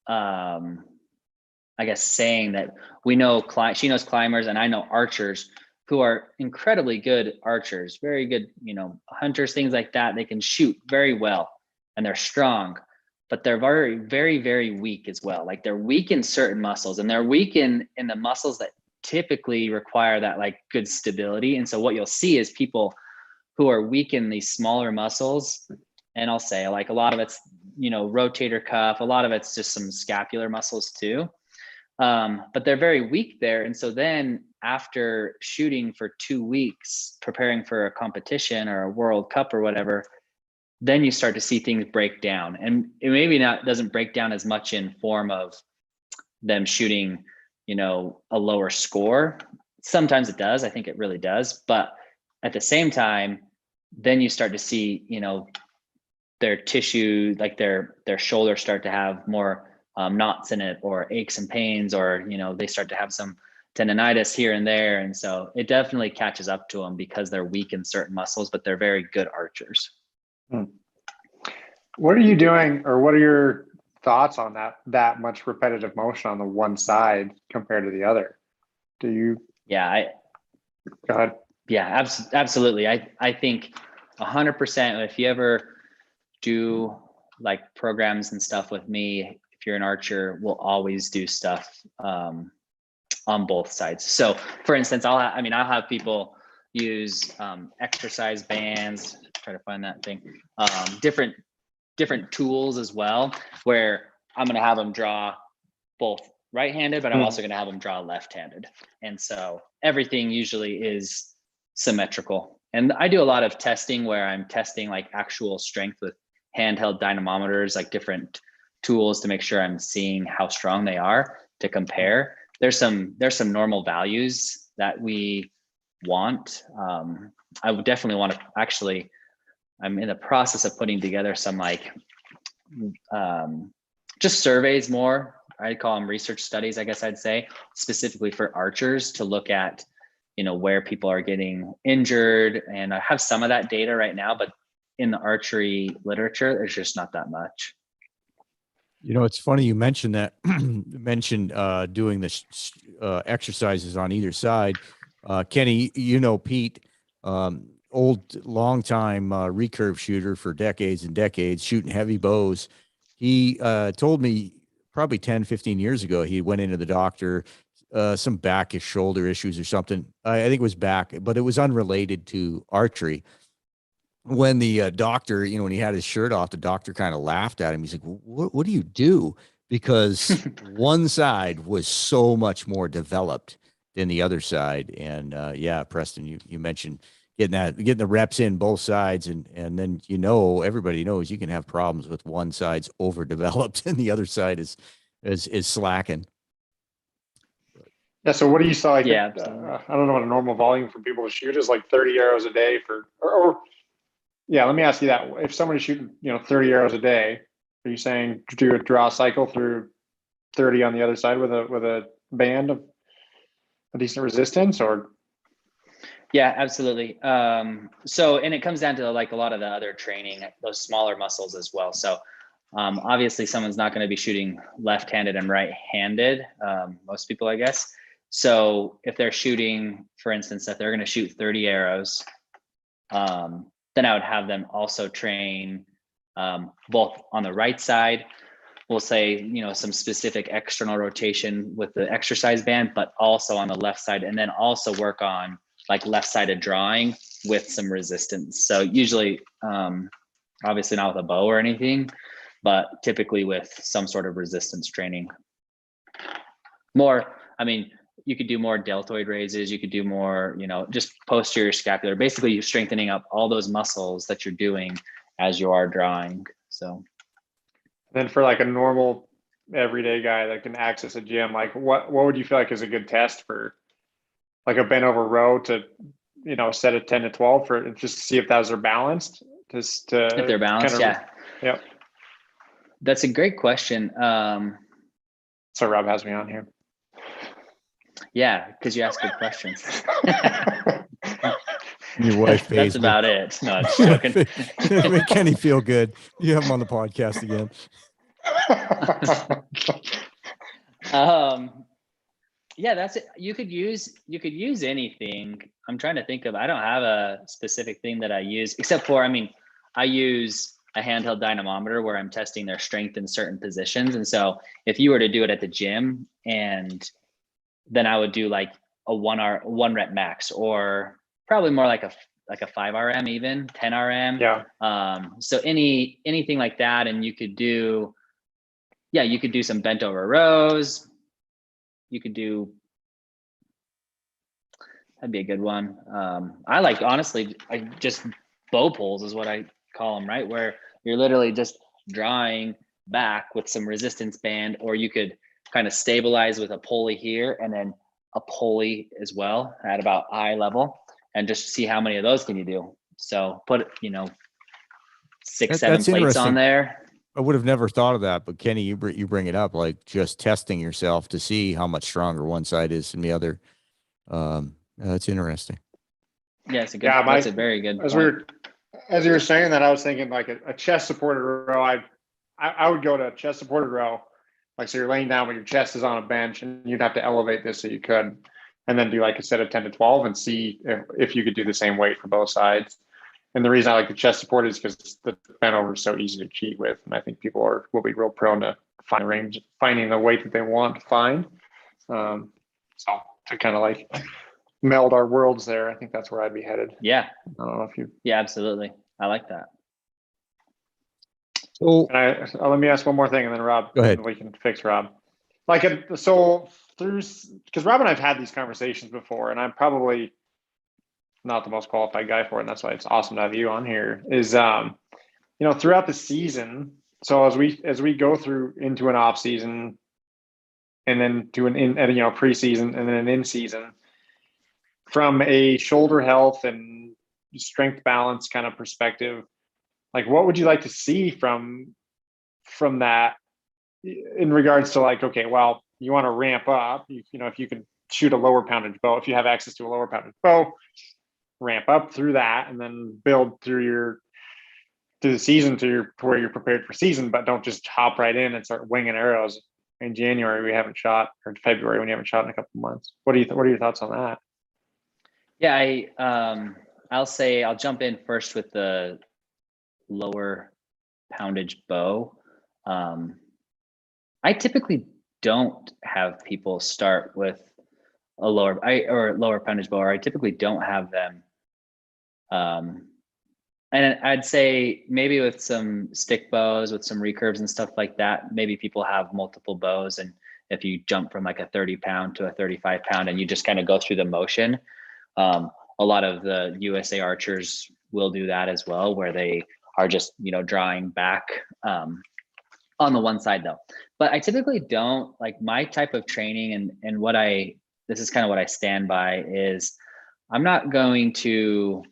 Speaker 2: I guess, saying that we know she knows climbers and I know archers who are incredibly good archers, very good, hunters, things like that. They can shoot very well and they're strong, but they're very, very, very weak as well. Like they're weak in certain muscles and they're weak in the muscles that typically require that like good stability. And so what you'll see is people who are weak in these smaller muscles, and I'll say like a lot of it's, rotator cuff, a lot of it's just some scapular muscles too. But they're very weak there. And so then after shooting for 2 weeks, preparing for a competition or a World Cup or whatever, then you start to see things break down. And it maybe doesn't break down as much in form of them shooting, a lower score. Sometimes it does. I think it really does. But at the same time, then you start to see, their tissue, like their shoulders start to have more knots in it or aches and pains, or, they start to have some tendonitis here and there. And so it definitely catches up to them because they're weak in certain muscles, but they're very good archers.
Speaker 1: What are you doing, or what are your thoughts on that much repetitive motion on the one side compared to the other? Do you?
Speaker 2: Yeah,
Speaker 1: go ahead.
Speaker 2: Yeah, absolutely. I think 100%. If you ever do like programs and stuff with me, if you're an archer, we'll always do stuff on both sides. So for instance, I'll have people use exercise bands, try to find that thing, different tools as well, where I'm going to have them draw both right-handed, but I'm also going to have them draw left-handed. And so everything usually is symmetrical. And I do a lot of testing where I'm testing like actual strength with handheld dynamometers, like different tools to make sure I'm seeing how strong they are to compare. There's some normal values that we want. I would definitely want to actually, I'm in the process of putting together some like just surveys more. I call them research studies, I guess I'd say, specifically for archers to look at, where people are getting injured. And I have some of that data right now, but in the archery literature, there's just not that much.
Speaker 3: It's funny you mentioned that. Doing the exercises on either side. Kenny, Pete, long time recurve shooter for decades and decades, shooting heavy bows. He told me probably 10, 15 years ago, he went into the doctor, some back, his shoulder issues or something. I think it was back, but it was unrelated to archery. When the doctor, when he had his shirt off, the doctor kind of laughed at him. He's like, what do you do? Because one side was so much more developed than the other side. And yeah, Preston, you mentioned getting the reps in both sides. And then, everybody knows you can have problems with one side's overdeveloped and the other side is slacking.
Speaker 1: Yeah. So what do you saw? Like,
Speaker 2: Yeah, absolutely.
Speaker 1: I don't know what a normal volume for people to shoot is, like 30 arrows a day or yeah. Let me ask you that. If somebody's shooting, 30 arrows a day, are you saying do a draw cycle through 30 on the other side with a band of a decent resistance, or?
Speaker 2: Yeah, absolutely. So, and it comes down to like a lot of the other training, those smaller muscles as well. So, obviously someone's not going to be shooting left-handed and right-handed. Most people, I guess. So if they're shooting, for instance, if they're going to shoot 30 arrows, then I would have them also train both on the right side. We'll say, some specific external rotation with the exercise band, but also on the left side, and then also work on like left-sided drawing with some resistance. So usually, obviously not with a bow or anything, but typically with some sort of resistance training. You could do more deltoid raises. You could do more, just posterior scapular. Basically, you're strengthening up all those muscles that you're doing as you are drawing. So
Speaker 1: Then for like a normal everyday guy that can access a gym, like what would you feel like is a good test for like a bent over row to, set a 10 to 12 for just to see if those are balanced? Just to
Speaker 2: if they're balanced, yeah.
Speaker 1: Yep.
Speaker 2: That's a great question.
Speaker 1: So Rob has me on here.
Speaker 2: Yeah, because you ask good questions.
Speaker 3: Your wife pays
Speaker 2: That's
Speaker 3: me.
Speaker 2: about it. No, I'm just joking.
Speaker 3: Make Kenny feel good. You have him on the podcast again.
Speaker 2: Yeah, that's it. You could use anything. I'm trying to think of, I don't have a specific thing that I use, except for, I use a handheld dynamometer where I'm testing their strength in certain positions. And so if you were to do it at the gym, and then I would do like a one rep max, or probably more like a 5 RM, even 10 RM.
Speaker 1: Yeah.
Speaker 2: So anything like that. And you could do some bent over rows. You could do, that'd be a good one. I like, honestly, I just bow pulls is what I call them, right? Where you're literally just drawing back with some resistance band, or you could kind of stabilize with a pulley here and then a pulley as well at about eye level, and just see how many of those can you do. So put, 6, 7 plates on there.
Speaker 3: I would have never thought of that, but Kenny, you bring it up, like just testing yourself to see how much stronger one side is than the other. That's interesting.
Speaker 2: Yeah, it's a good. That's a very good.
Speaker 1: As you were saying that, I was thinking like a chest supported row. I would go to a chest supported row, like so you're laying down, but your chest is on a bench, and you'd have to elevate this so you could, and then do like a set of 10 to 12 and see if you could do the same weight for both sides. And the reason I like the chest support is because the bent over is so easy to cheat with. And I think people will be real prone to finding the weight that they want to find. So to kind of like meld our worlds there, I think that's where I'd be headed.
Speaker 2: Yeah.
Speaker 1: I don't know if you.
Speaker 2: Yeah, absolutely. I like that.
Speaker 1: So let me ask one more thing, and then Rob,
Speaker 3: go ahead.
Speaker 1: We can fix Rob. Because Rob and I've had these conversations before, and I'm probably not the most qualified guy for it, and that's why it's awesome to have you on here. Is throughout the season, so as we go through into an off season, and then to preseason, and then an in season, from a shoulder health and strength balance kind of perspective, like what would you like to see from that in regards to like, okay, well, you want to ramp up, if you can shoot a lower poundage bow, if you have access to a lower poundage bow, ramp up through that and then build through the season to where you're prepared for season, but don't just hop right in and start winging arrows in January we haven't shot, or February when you haven't shot in a couple of months. What are your thoughts on that?
Speaker 2: Yeah, I'll jump in first with the lower poundage bow. I typically don't have people start with a lower poundage bow, or I typically don't have them. And I'd say maybe with some stick bows, with some recurves and stuff like that, maybe people have multiple bows. And if you jump from like a 30 pound to a 35 pound and you just kind of go through the motion, a lot of the USA archers will do that as well, where they are just, drawing back on the one side though. But I typically don't, like my type of training and what I this is kind of what I stand by is I'm not going to,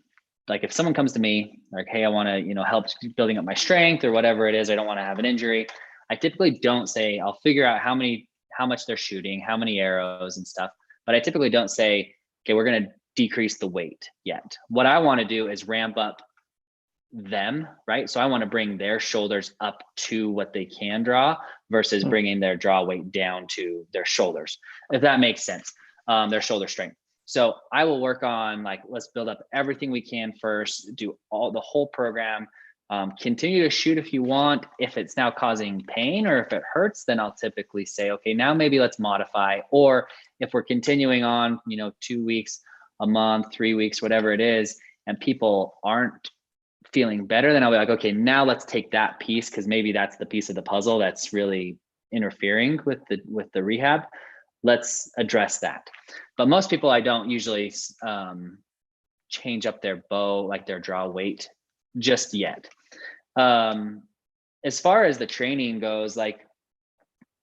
Speaker 2: like, if someone comes to me like, hey, I want to, help building up my strength or whatever it is, I don't want to have an injury. I typically don't say, I'll figure out how much they're shooting, how many arrows and stuff. But I typically don't say, okay, we're going to decrease the weight yet. What I want to do is ramp up them, right? So I want to bring their shoulders up to what they can draw versus bringing their draw weight down to their shoulders, if that makes sense, their shoulder strength. So I will work on, like, let's build up everything we can first, do the whole program, continue to shoot if you want. If it's now causing pain or if it hurts, then I'll typically say, okay, now maybe let's modify. Or if we're continuing on, 2 weeks, a month, 3 weeks, whatever it is, and people aren't feeling better, then I'll be like, okay, now let's take that piece, because maybe that's the piece of the puzzle that's really interfering with the rehab. Let's address that. But most people, I don't usually change up their bow, like their draw weight, just yet. As far as the training goes, like,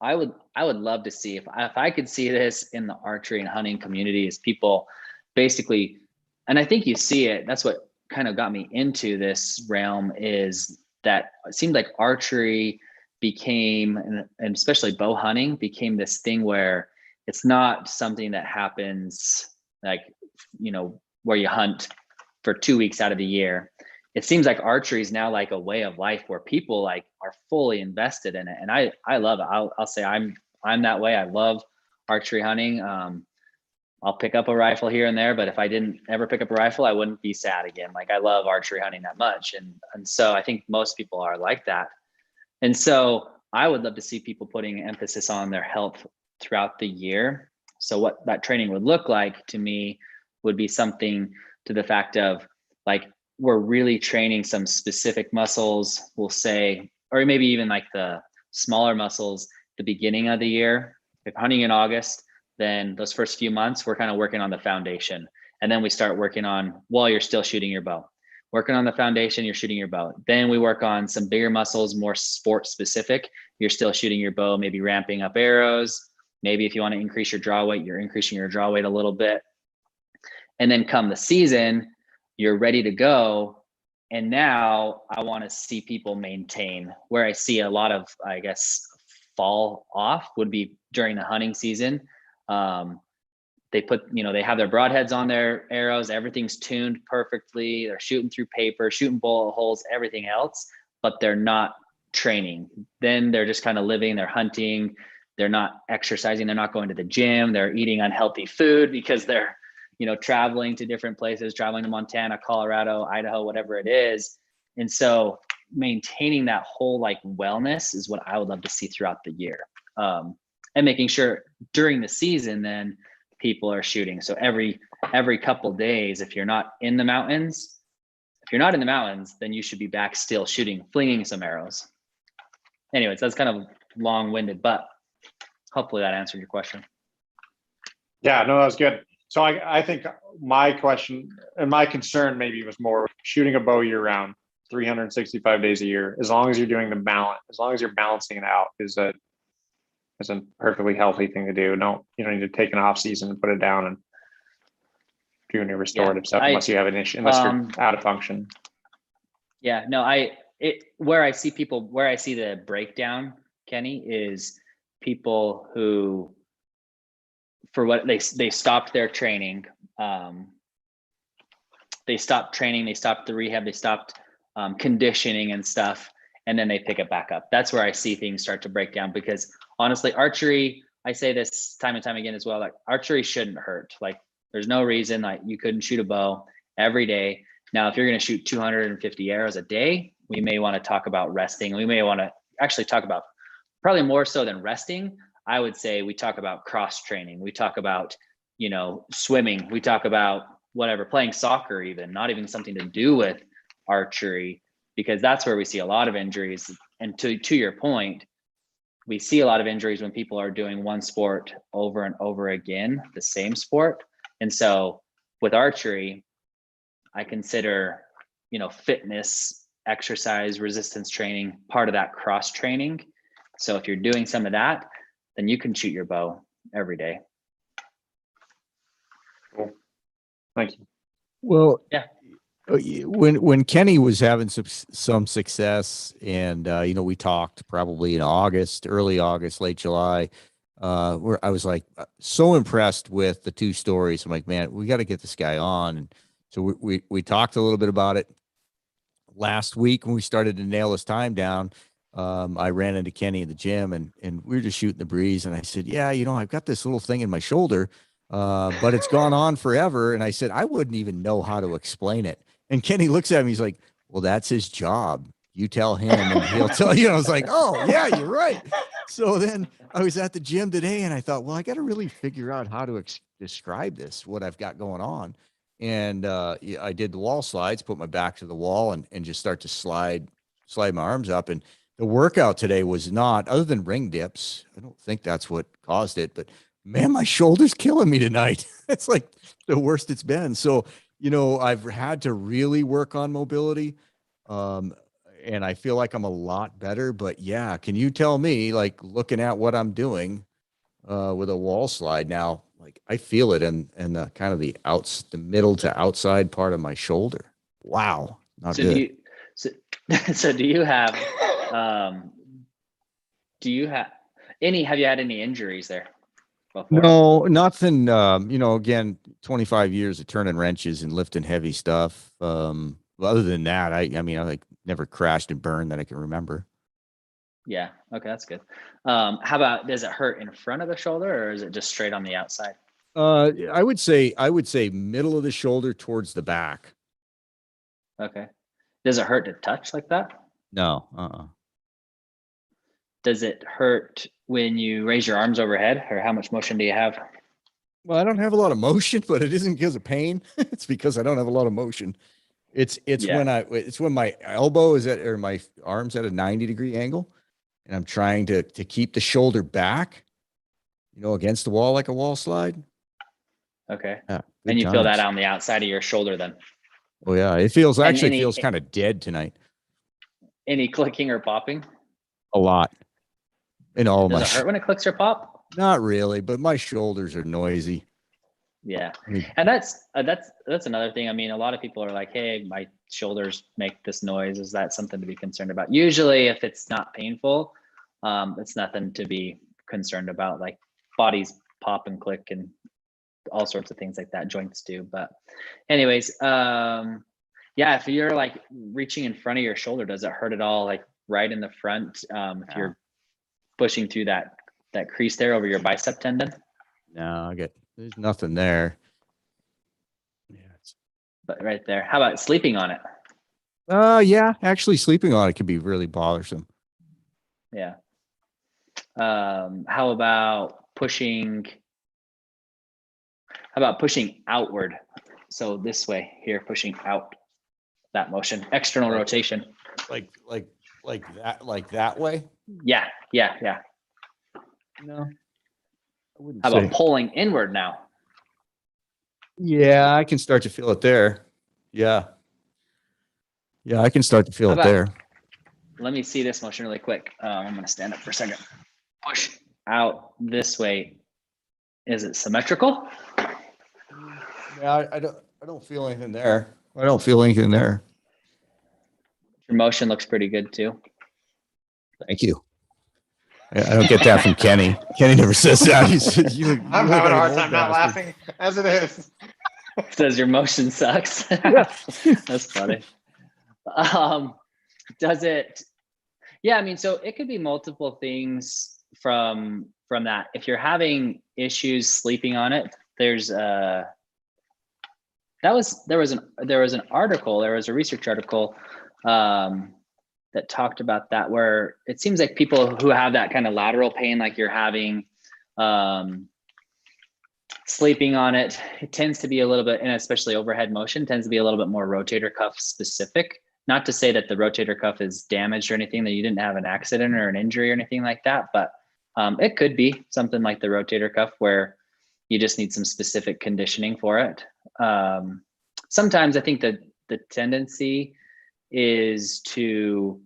Speaker 2: I would love to see if I could see this in the archery and hunting community, is people basically, and I think you see it, that's what kind of got me into this realm, is that it seemed like archery became, and especially bow hunting, became this thing where it's not something that happens like, where you hunt for 2 weeks out of the year. It seems like archery is now like a way of life where people like are fully invested in it. And I love it. I'll say I'm that way. I love archery hunting. I'll pick up a rifle here and there, but if I didn't ever pick up a rifle, I wouldn't be sad again. Like, I love archery hunting that much. And so I think most people are like that. And so I would love to see people putting emphasis on their health throughout the year. So what that training would look like to me would be something to the fact of, like, we're really training some specific muscles, we'll say, or maybe even like the smaller muscles the beginning of the year. If hunting in August, then those first few months, we're kind of working on the foundation. And then we start working on, while you're still shooting your bow, working on the foundation, you're shooting your bow. Then we work on some bigger muscles, more sport specific. You're still shooting your bow, maybe ramping up arrows. Maybe if you want to increase your draw weight, you're increasing your draw weight a little bit. And then come the season, you're ready to go. And now I want to see people maintain. Where I see a lot of, I guess, fall off would be during the hunting season. They put, they have their broadheads on their arrows, everything's tuned perfectly. They're shooting through paper, shooting bullet holes, everything else, but they're not training. Then they're just kind of living, they're hunting, they're not exercising, they're not going to the gym, they're eating unhealthy food because they're, traveling to different places, traveling to Montana, Colorado, Idaho, whatever it is. And so maintaining that whole like wellness is what I would love to see throughout the year. And making sure during the season, then people are shooting. So every couple days, if you're not in the mountains, then you should be back still shooting, flinging some arrows. Anyways, that's kind of long-winded, but hopefully that answered your question.
Speaker 1: Yeah, no, that was good. So I think my question and my concern maybe was more shooting a bow year round, 365 days a year, as long as you're doing the balance, as long as you're balancing it out, is a perfectly healthy thing to do. You don't need to take an off season and put it down and do any restorative stuff unless you have an issue, unless you're out of function.
Speaker 2: Yeah, no, where I see the breakdown, Kenny, is people who, for what they stopped their training, they stopped training, they stopped the rehab, they stopped conditioning and stuff, and then they pick it back up. That's where I see things start to break down, because honestly, archery, I say this time and time again as well, like, archery shouldn't hurt. Like, there's no reason like you couldn't shoot a bow every day. Now, if you're going to shoot 250 arrows a day, we may want to talk about resting. We may want to actually talk about, probably more so than resting, I would say we talk about cross training. We talk about, swimming. We talk about whatever, playing soccer, even not even something to do with archery, because that's where we see a lot of injuries. And to your point, we see a lot of injuries when people are doing one sport over and over again, the same sport. And so with archery, I consider, fitness, exercise, resistance training, part of that cross training. So if you're doing some of that, then you can shoot your bow every day.
Speaker 1: Thank you.
Speaker 3: Well,
Speaker 2: Yeah.
Speaker 3: When Kenny was having some success, and we talked probably in August, early August, late July, where I was like so impressed with the 2 stories. I'm like, man, we got to get this guy on. And so we talked a little bit about it last week when we started to nail his time down. I ran into Kenny in the gym, and we were just shooting the breeze. And I said, yeah, I've got this little thing in my shoulder, but it's gone on forever. And I said, I wouldn't even know how to explain it. And Kenny looks at me, he's like, well, that's his job. You tell him and he'll tell you. I was like, oh yeah, you're right. So then I was at the gym today and I thought, well, I got to really figure out how to describe this, what I've got going on. And yeah, I did the wall slides, put my back to the wall, and just start to slide my arms up. And the workout today was not, other than ring dips, I don't think that's what caused it, but man, my shoulder's killing me tonight. It's like the worst it's been. So, I've had to really work on mobility. And I feel like I'm a lot better, but yeah, can you tell me, like, looking at what I'm doing with a wall slide now, like I feel it in the kind of the middle to outside part of my shoulder. Wow. Not
Speaker 2: So
Speaker 3: good.
Speaker 2: do you, so, so do you have have you had any injuries there before?
Speaker 3: No, nothing. Again, 25 years of turning wrenches and lifting heavy stuff. Other than that, I mean, I like never crashed and burned that I can remember.
Speaker 2: Yeah. Okay. That's good. How about, does it hurt in front of the shoulder or is it just straight on the outside?
Speaker 3: I would say middle of the shoulder towards the back.
Speaker 2: Okay. Does it hurt to touch like that?
Speaker 3: No.
Speaker 2: Does it hurt when you raise your arms overhead, or how much motion do you have?
Speaker 3: Well, I don't have a lot of motion, but it isn't because of pain. It's because I don't have a lot of motion. It's
Speaker 2: Yeah.
Speaker 3: when my elbow is or my arm's at a 90-degree angle, and I'm trying to keep the shoulder back, against the wall like a wall slide.
Speaker 2: Okay.
Speaker 3: Yeah,
Speaker 2: And
Speaker 3: good
Speaker 2: you feel that
Speaker 3: times.
Speaker 2: on the outside of your shoulder then?
Speaker 3: Oh yeah, it
Speaker 2: And
Speaker 3: feels kind of dead tonight.
Speaker 2: any clicking or popping?
Speaker 3: A lot. In all
Speaker 2: Does
Speaker 3: my
Speaker 2: it hurt when it clicks or pop?
Speaker 3: not really, but my shoulders are noisy.
Speaker 2: Yeah.
Speaker 3: I mean,
Speaker 2: And that's another thing. I mean, a lot of people are like, hey, my shoulders make this noise. Is that something to be concerned about? Usually if it's not painful, it's nothing to be concerned about. Like bodies pop and click and all sorts of things like that, joints do. But anyways, yeah, if you're like reaching in front of your shoulder, does it hurt at all? Like right in the front, if you're pushing through that crease there over your bicep tendon?
Speaker 3: no, there's nothing there. Yeah.
Speaker 2: But right there. How about sleeping on it?
Speaker 3: Yeah, actually sleeping on it can be really bothersome.
Speaker 2: Yeah. How about pushing outward? So this way here, pushing out, that motion, external rotation.
Speaker 3: Like that way?
Speaker 2: Yeah.
Speaker 3: No. I wouldn't
Speaker 2: How
Speaker 3: say.
Speaker 2: about pulling inward now?
Speaker 3: Yeah, I can start to feel it there. Yeah. Yeah, I can start to feel
Speaker 2: How
Speaker 3: it
Speaker 2: about-
Speaker 3: there.
Speaker 2: Let me see this motion really quick. I'm going to stand up for a second. Push out this way. Is it symmetrical?
Speaker 3: Yeah, I don't feel anything there. I don't feel anything there.
Speaker 2: Your motion looks pretty good too.
Speaker 3: Thank you. I don't get that from Kenny. Kenny never says that.
Speaker 1: I'm having a hard time not laughing as it is.
Speaker 2: Says your motion sucks. That's funny. Does it? Yeah, I mean, so it could be multiple things from that. If you're having issues sleeping on it, there was an article, there was a research article that talked about that, where it seems like people who have that kind of lateral pain, like you're having, sleeping on it, it tends to be a little bit, and especially overhead motion tends to be a little bit more rotator cuff specific. Not to say that the rotator cuff is damaged or anything, that you didn't have an accident or an injury or anything like that, but it could be something like the rotator cuff where you just need some specific conditioning for it. Sometimes I think that the tendency is to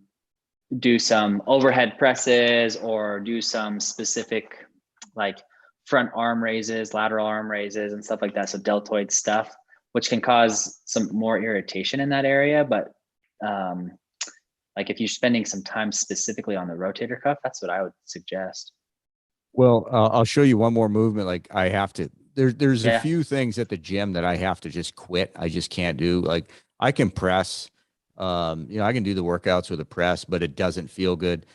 Speaker 2: do some overhead presses or do some specific like front arm raises, lateral arm raises and stuff like that. So deltoid stuff which can cause some more irritation in that area. But like if you're spending some time specifically on the rotator cuff, that's what I would suggest.
Speaker 3: Well, I'll show you one more movement. Like I have to, there's a
Speaker 2: Yeah.
Speaker 3: few things at the gym that I have to just quit. I just can't do. Like I can press, I can do the workouts with a press, but it doesn't feel good.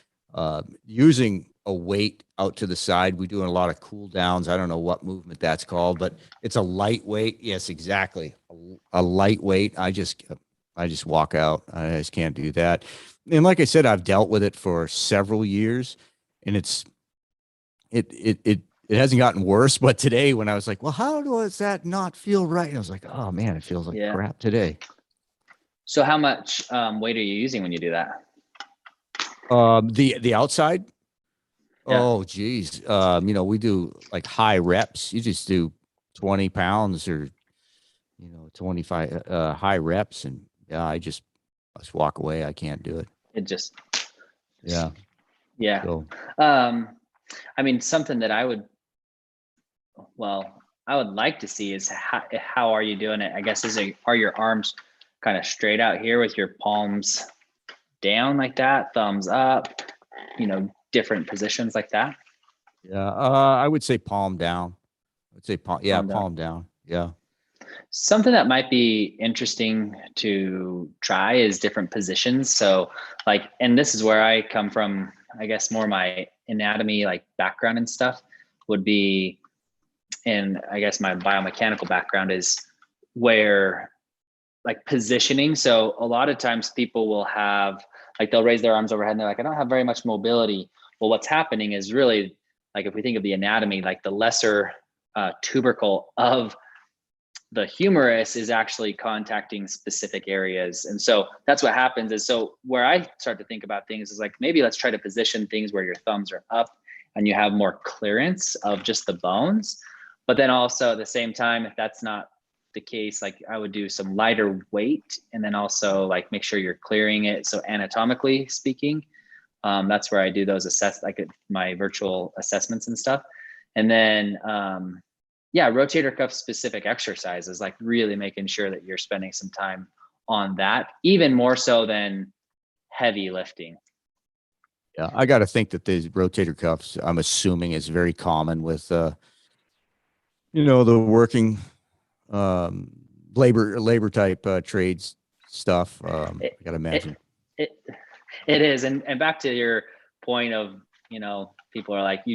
Speaker 3: Using a weight out to the side, we do a lot of cool downs. I don't know what movement that's called, but it's a lightweight. Yes, exactly. A lightweight. I just walk out. I just can't do that. And like I said, I've dealt with it for several years, and it hasn't gotten worse. But today, when I was like, well, how does that not feel right? And I was like, oh man, it feels like crap today.
Speaker 2: So how much weight are you using when you do that?
Speaker 3: The outside.
Speaker 2: Yeah.
Speaker 3: Oh, geez. We do like high reps. You just do 20 pounds or, 25 high reps. And yeah, I just walk away. I can't do it.
Speaker 2: It just,
Speaker 3: Yeah.
Speaker 2: yeah.
Speaker 3: So,
Speaker 2: I mean, something that I would like to see is how are you doing it? I guess are your arms kind of straight out here with your palms down like that, thumbs up, different positions like that?
Speaker 3: yeah, I would say palm down. I'd say palm down. Yeah.
Speaker 2: Something that might be interesting to try is different positions. So and this is where I come from, I guess more my anatomy, like background and stuff would be, and I guess my biomechanical background is where like positioning. So a lot of times people will have, they'll raise their arms overhead and they're like, I don't have very much mobility. Well, what's happening is really, like if we think of the anatomy, like the lesser tubercle of the humerus is actually contacting specific areas. And so that's what happens is, so where I start to think about things is like, maybe let's try to position things where your thumbs are up and you have more clearance of just the bones. But then also at the same time, if that's not the case, like I would do some lighter weight and then also like make sure you're clearing it. So anatomically speaking, that's where I do those my virtual assessments and stuff. And then, rotator cuff specific exercises, like really making sure that you're spending some time on that, even more so than heavy lifting.
Speaker 3: Yeah. I got to think that the rotator cuffs, I'm assuming, is very common with, the working, labor type, trades stuff. I got to imagine.
Speaker 2: It is. And back to your point of, people are like,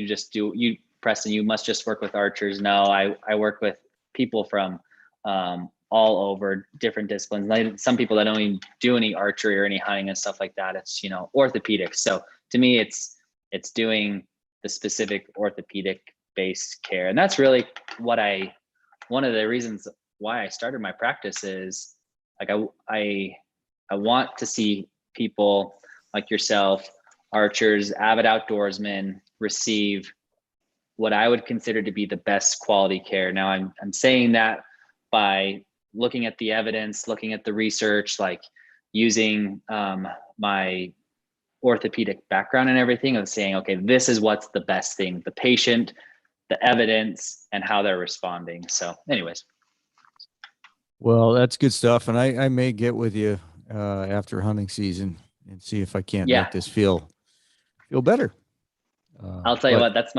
Speaker 2: Preston, you must just work with archers. No, I work with people from all over different disciplines. Like some people that don't even do any archery or any hunting and stuff like that. It's, orthopedics. So to me, it's doing the specific orthopedic based care. And that's really one of the reasons why I started my practice is like, I want to see people like yourself, archers, avid outdoorsmen, receive what I would consider to be the best quality care. Now I'm saying that by looking at the evidence, looking at the research, like using my orthopedic background and everything, and saying, okay, this is what's the best thing, the patient, the evidence, and how they're responding. So anyways.
Speaker 3: Well, that's good stuff. And I may get with you after hunting season and see if I can't make this feel better.
Speaker 2: I'll tell you what, that's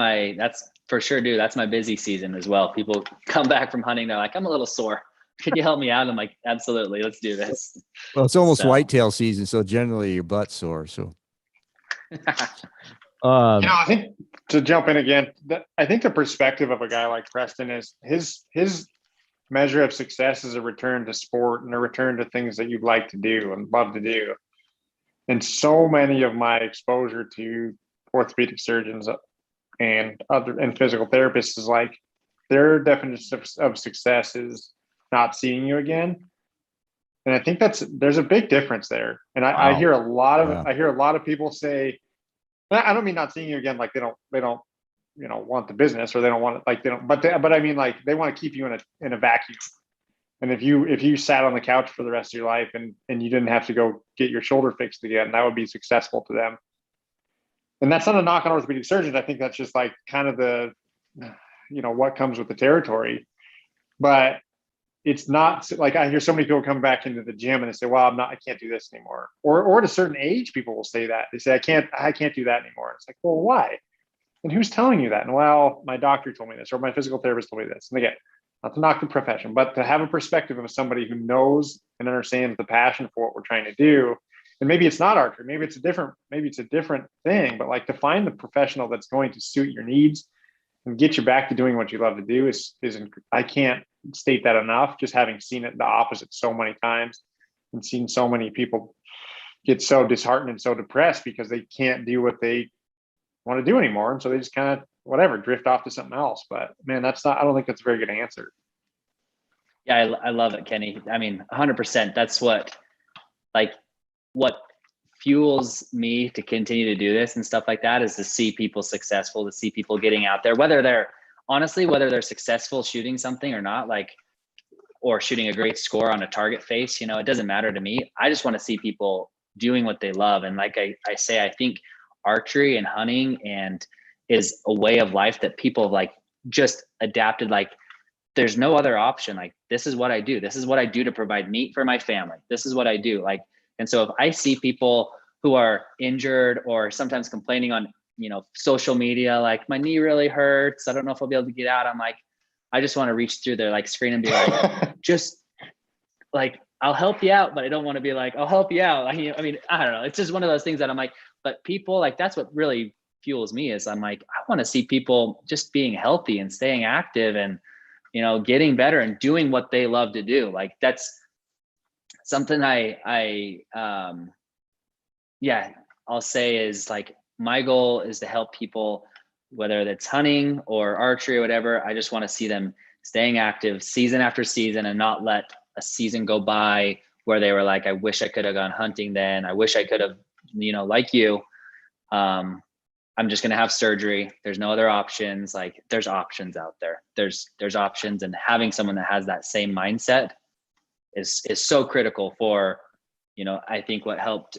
Speaker 2: for sure, dude. That's my busy season as well. People come back from hunting. They're like, I'm a little sore. Could you help me out? I'm like, absolutely. Let's do this.
Speaker 3: Well, it's almost whitetail season. So generally your butt's sore. So,
Speaker 1: I think to jump in again, I think the perspective of a guy like Preston is his measure of success is a return to sport and a return to things that you'd like to do and love to do. And so many of my exposure to orthopedic surgeons and physical therapists is like their definition of success is not seeing you again. And I think there's a big difference there. And I hear a lot of people say, I don't mean not seeing you again, like they don't want the business, or they don't want it, like they don't, but I mean, like they want to keep you in a vacuum. And if you sat on the couch for the rest of your life and you didn't have to go get your shoulder fixed again, that would be successful to them. And that's not a knock on orthopedic surgeons. I think that's just like kind of the, what comes with the territory. But it's not like I hear so many people come back into the gym and they say, well, I can't do this anymore. Or at a certain age, people will say that. They say, I can't do that anymore. It's like, well, why? And who's telling you that? And well, my doctor told me this, or my physical therapist told me this. And again, not to knock the profession, but to have a perspective of somebody who knows and understands the passion for what we're trying to do. And maybe it's not archery, maybe it's a different thing, but like to find the professional that's going to suit your needs and get you back to doing what you love to do is I can't state that enough. Just having seen it the opposite so many times and seen so many people get so disheartened and so depressed because they can't do what they want to do anymore. And so they just kind of whatever, drift off to something else. But man, I don't think that's a very good answer.
Speaker 2: Yeah, I love it, Kenny. I mean, 100%. That's what fuels me to continue to do this and stuff like that is to see people successful, to see people getting out there, whether they're successful shooting something or not, like, or shooting a great score on a target face, it doesn't matter to me. I just want to see people doing what they love. And like I say, I think archery and hunting is a way of life that people have like just adapted. Like there's no other option. Like, this is what I do. This is what I do to provide meat for my family. This is what I do. Like, and so if I see people who are injured or sometimes complaining on, social media, like my knee really hurts, I don't know if I'll be able to get out. I'm like, I just want to reach through their like screen and be like, just like, I'll help you out, but I don't want to be like, I'll help you out. I mean, I don't know. It's just one of those things that I'm like, but people like, that's what really fuels me is I'm like, I want to see people just being healthy and staying active and, getting better and doing what they love to do. Like that's something I'll say is like, my goal is to help people, whether that's hunting or archery or whatever. I just want to see them staying active season after season and not let a season go by where they were like, I wish I could have gone hunting then. I wish I could have, like you, I'm just going to have surgery. There's no other options. Like there's options out there. There's options, and having someone that has that same mindset is so critical for, I think what helped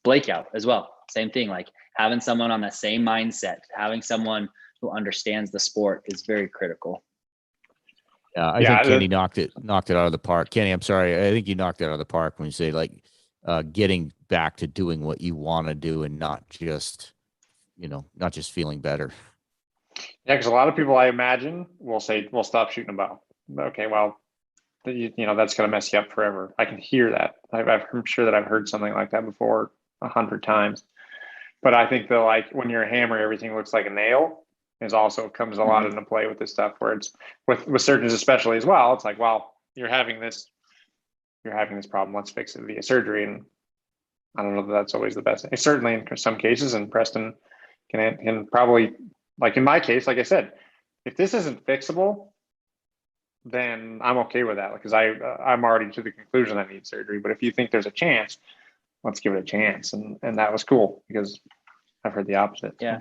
Speaker 2: Blake out as well. Same thing, like having someone on that same mindset, having someone who understands the sport is very critical.
Speaker 3: Yeah, I think Kenny knocked it out of the park. Kenny, I'm sorry. I think you knocked it out of the park when you say like getting back to doing what you want to do and not just feeling better.
Speaker 1: Yeah, because a lot of people, I imagine, will say, "Well, stop shooting a bow." Okay, well, that's going to mess you up forever. I can hear that. I'm sure that I've heard something like that before 100 times. But I think that like when you're a hammer, everything looks like a nail. Is also comes a lot into play with this stuff where it's with surgeons especially as well. It's like, well, you're having this problem. Let's fix it via surgery. And I don't know that that's always the best. It's certainly in some cases, and Preston can probably, like in my case, like I said, if this isn't fixable, then I'm okay with that because I'm already to the conclusion I need surgery. But if you think there's a chance, let's give it a chance. And that was cool because I've heard the opposite.
Speaker 2: Yeah.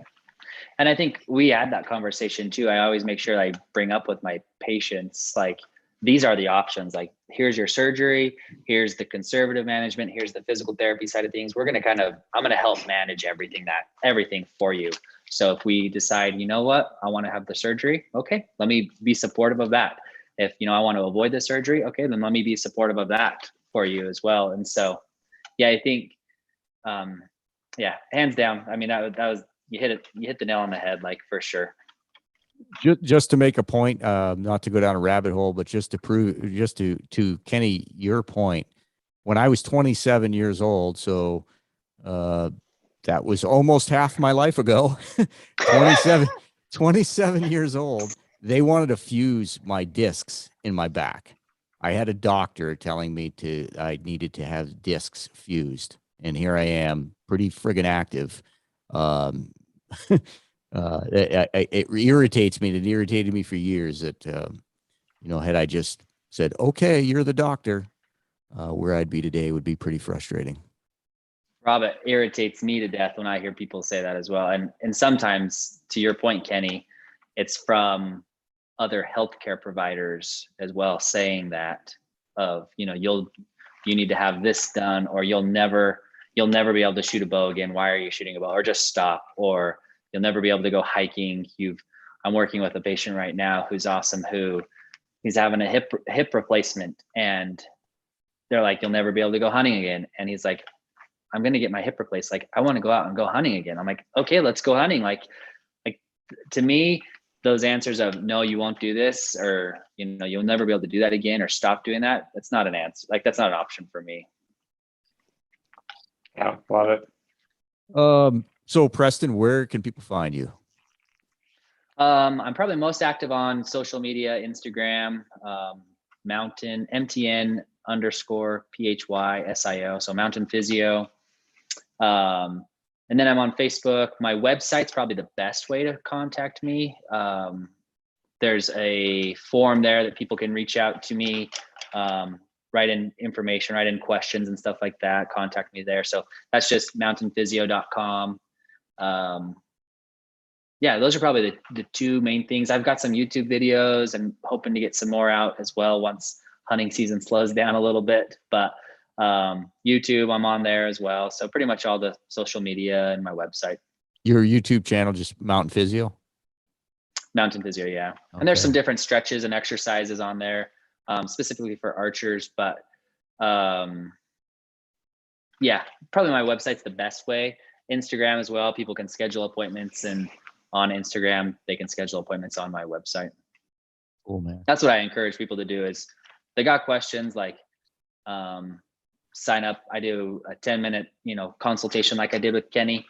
Speaker 2: And I think we had that conversation too. I always make sure I bring up with my patients, like, these are the options. Like, here's your surgery. Here's the conservative management. Here's the physical therapy side of things. I'm going to help manage everything for you. So if we decide, you know what, I want to have the surgery. Okay. Let me be supportive of that. If, I want to avoid the surgery. Okay. Then let me be supportive of that for you as well. And so, yeah, I think, hands down. I mean, that was, you hit the nail on the head, like for sure.
Speaker 3: Just to make a point, not to go down a rabbit hole, but just to Kenny, your point, when I was 27 years old, so that was almost half my life ago, 27 years old, they wanted to fuse my discs in my back. I had a doctor telling me I needed to have discs fused. And here I am, pretty friggin' active. It irritates me. It irritated me for years that, had I just said, okay, you're the doctor, where I'd be today would be pretty frustrating.
Speaker 2: Rob, it irritates me to death when I hear people say that as well. And sometimes, to your point, Kenny, it's from other healthcare providers as well, saying that you need to have this done, or you'll never be able to shoot a bow again. Why are you shooting a bow? Or just stop, or you'll never be able to go hiking. I'm working with a patient right now who's awesome, who he's having a hip replacement, and they're like, you'll never be able to go hunting again. And he's like, I'm going to get my hip replaced. Like, I want to go out and go hunting again. I'm like, okay, let's go hunting. Like to me, those answers of no, you won't do this, or, you'll never be able to do that again, or stop doing that. That's not an answer. Like, that's not an option for me.
Speaker 1: Yeah, love it.
Speaker 3: So Preston, where can people find you?
Speaker 2: I'm probably most active on social media, Instagram, Mountain MTN _PHYSIO. So Mountain Physio. And then I'm on Facebook. My website's probably the best way to contact me. There's a form there that people can reach out to me, write in information, write in questions and stuff like that. Contact me there. So that's just mountainphysio.com. Yeah, those are probably the two main things. I've got some YouTube videos and hoping to get some more out as well once hunting season slows down a little bit. But YouTube, I'm on there as well. So pretty much all the social media and my website.
Speaker 3: Your YouTube channel, just Mountain Physio?
Speaker 2: Mountain Physio, yeah.
Speaker 3: Okay.
Speaker 2: And there's some different stretches and exercises on there, specifically for archers. But yeah, probably my website's the best way. Instagram as well. People can schedule appointments, and on Instagram, they can schedule appointments on my website.
Speaker 3: Cool, man.
Speaker 2: That's what I encourage people to do is they got questions, like sign up. I do a 10-minute, consultation like I did with Kenny,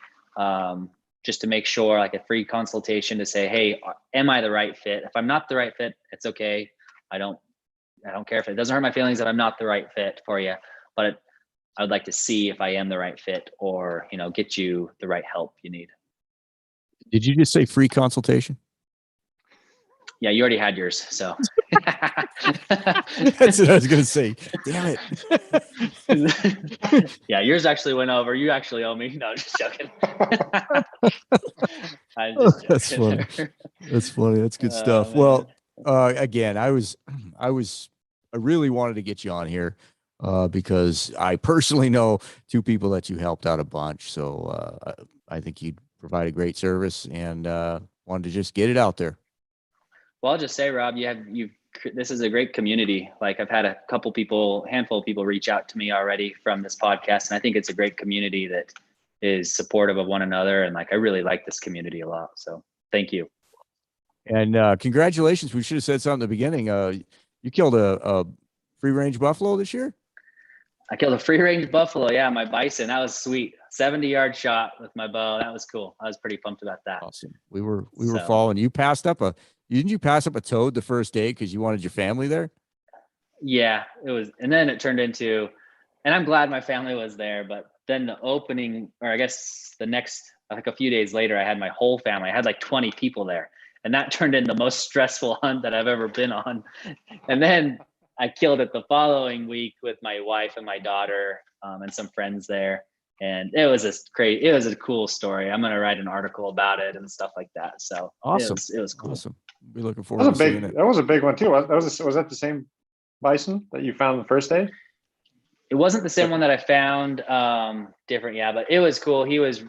Speaker 2: just to make sure, like a free consultation to say, hey, am I the right fit? If I'm not the right fit, it's okay. I don't care if it doesn't hurt my feelings that I'm not the right fit for you, but I would like to see if I am the right fit, or, get you the right help you need.
Speaker 3: Did you just say free consultation?
Speaker 2: Yeah, you already had yours. So
Speaker 3: that's what I was going to say. Damn
Speaker 2: it. Yeah, yours actually went over. You actually owe me. No, just joking. I'm just joking.
Speaker 3: That's funny. That's funny. That's good stuff. Well, again, I really wanted to get you on here because I personally know two people that you helped out a bunch. So I think you'd provide a great service, and wanted to just get it out there.
Speaker 2: Well, I'll just say, Rob, this is a great community. Like, I've had a handful of people reach out to me already from this podcast. And I think it's a great community that is supportive of one another. And like, I really like this community a lot. So thank you.
Speaker 3: And congratulations. We should have said something at the beginning. You killed a free range buffalo this year?
Speaker 2: I killed a free range buffalo. Yeah, my bison. That was sweet. 70-yard shot with my bow. That was cool. I was pretty pumped about that.
Speaker 3: Awesome. We were following. You pass up a toad the first day because you wanted your family there? Yeah,
Speaker 2: it was. And then it turned into, and I'm glad my family was there, but then the opening, or I guess the next, like a few days later, I had my whole family. I had like 20 people there, and that turned into the most stressful hunt that I've ever been on. And then I killed it the following week with my wife and my daughter, and some friends there. And it was a cool story. I'm going to write an article about it and stuff like that. So
Speaker 3: awesome.
Speaker 2: It was cool.
Speaker 3: Awesome. Be looking forward to seeing it.
Speaker 1: That was a big one too. Was that the same bison that you found the first day?
Speaker 2: It wasn't the same one that I found. Different. Yeah, but it was cool. He was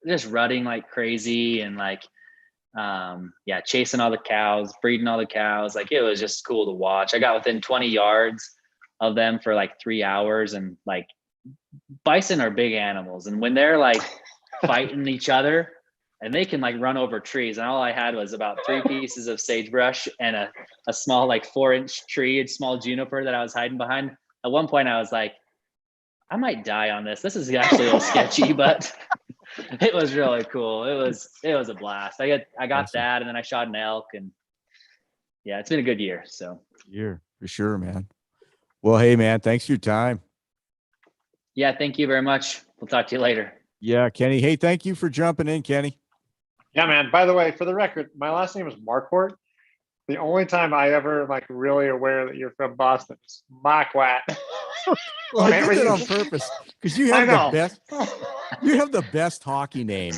Speaker 2: just rutting like crazy and like, chasing all the cows, breeding all the cows. Like, it was just cool to watch. I got within 20 yards of them for like 3 hours, and like, bison are big animals, and when they're like fighting each other, and they can like run over trees, and all I had was about 3 pieces of sagebrush and a small like 4-inch tree, a small juniper that I was hiding behind. At one point I was like, I might die on this. This is actually a little sketchy, but it was really cool. It was a blast. I got awesome. That, and then I shot an elk, and yeah, it's been a good year. So
Speaker 3: year for sure, man. Well, hey man, thanks for your time.
Speaker 2: Yeah, thank you very much. We'll talk to you later.
Speaker 3: Yeah, Kenny. Hey, thank you for jumping in, Kenny.
Speaker 1: Yeah, man. By the way, for the record, my last name is Marquardt. The only time I ever like really aware that you're from Boston is Marquardt.
Speaker 3: Well, I did it on purpose because you have the best. You have the best hockey name.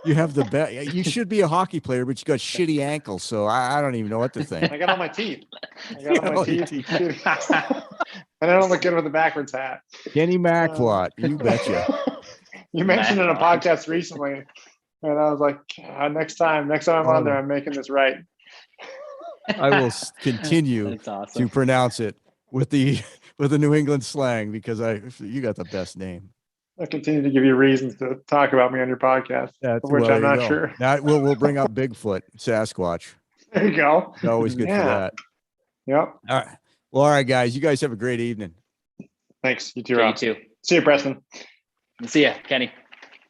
Speaker 3: You have the best. You should be a hockey player, but you got shitty ankles, so I don't even know what to think.
Speaker 1: I got all my teeth. And I don't look good with a backwards hat.
Speaker 3: Kenny Marquardt, you betcha.
Speaker 1: You mentioned in a podcast recently, and I was like, next time I'm on there, I'm making this right.
Speaker 3: I will continue
Speaker 2: That's
Speaker 3: to
Speaker 2: awesome.
Speaker 3: pronounce it with the New England slang because you got the best name.
Speaker 1: I'll continue to give you reasons to talk about me on your podcast,
Speaker 3: That's
Speaker 1: of which
Speaker 3: well,
Speaker 1: I'm
Speaker 3: there you
Speaker 1: not
Speaker 3: go.
Speaker 1: sure.
Speaker 3: Now we'll bring up Bigfoot, Sasquatch.
Speaker 1: There you go.
Speaker 3: It's always good for
Speaker 1: Yeah.
Speaker 3: that.
Speaker 1: Yep.
Speaker 3: All right. Well, all right, guys. You guys have a great evening.
Speaker 1: Thanks. You too,
Speaker 2: Okay, you
Speaker 1: Rob.
Speaker 2: too.
Speaker 1: See you, Preston.
Speaker 2: See ya, Kenny.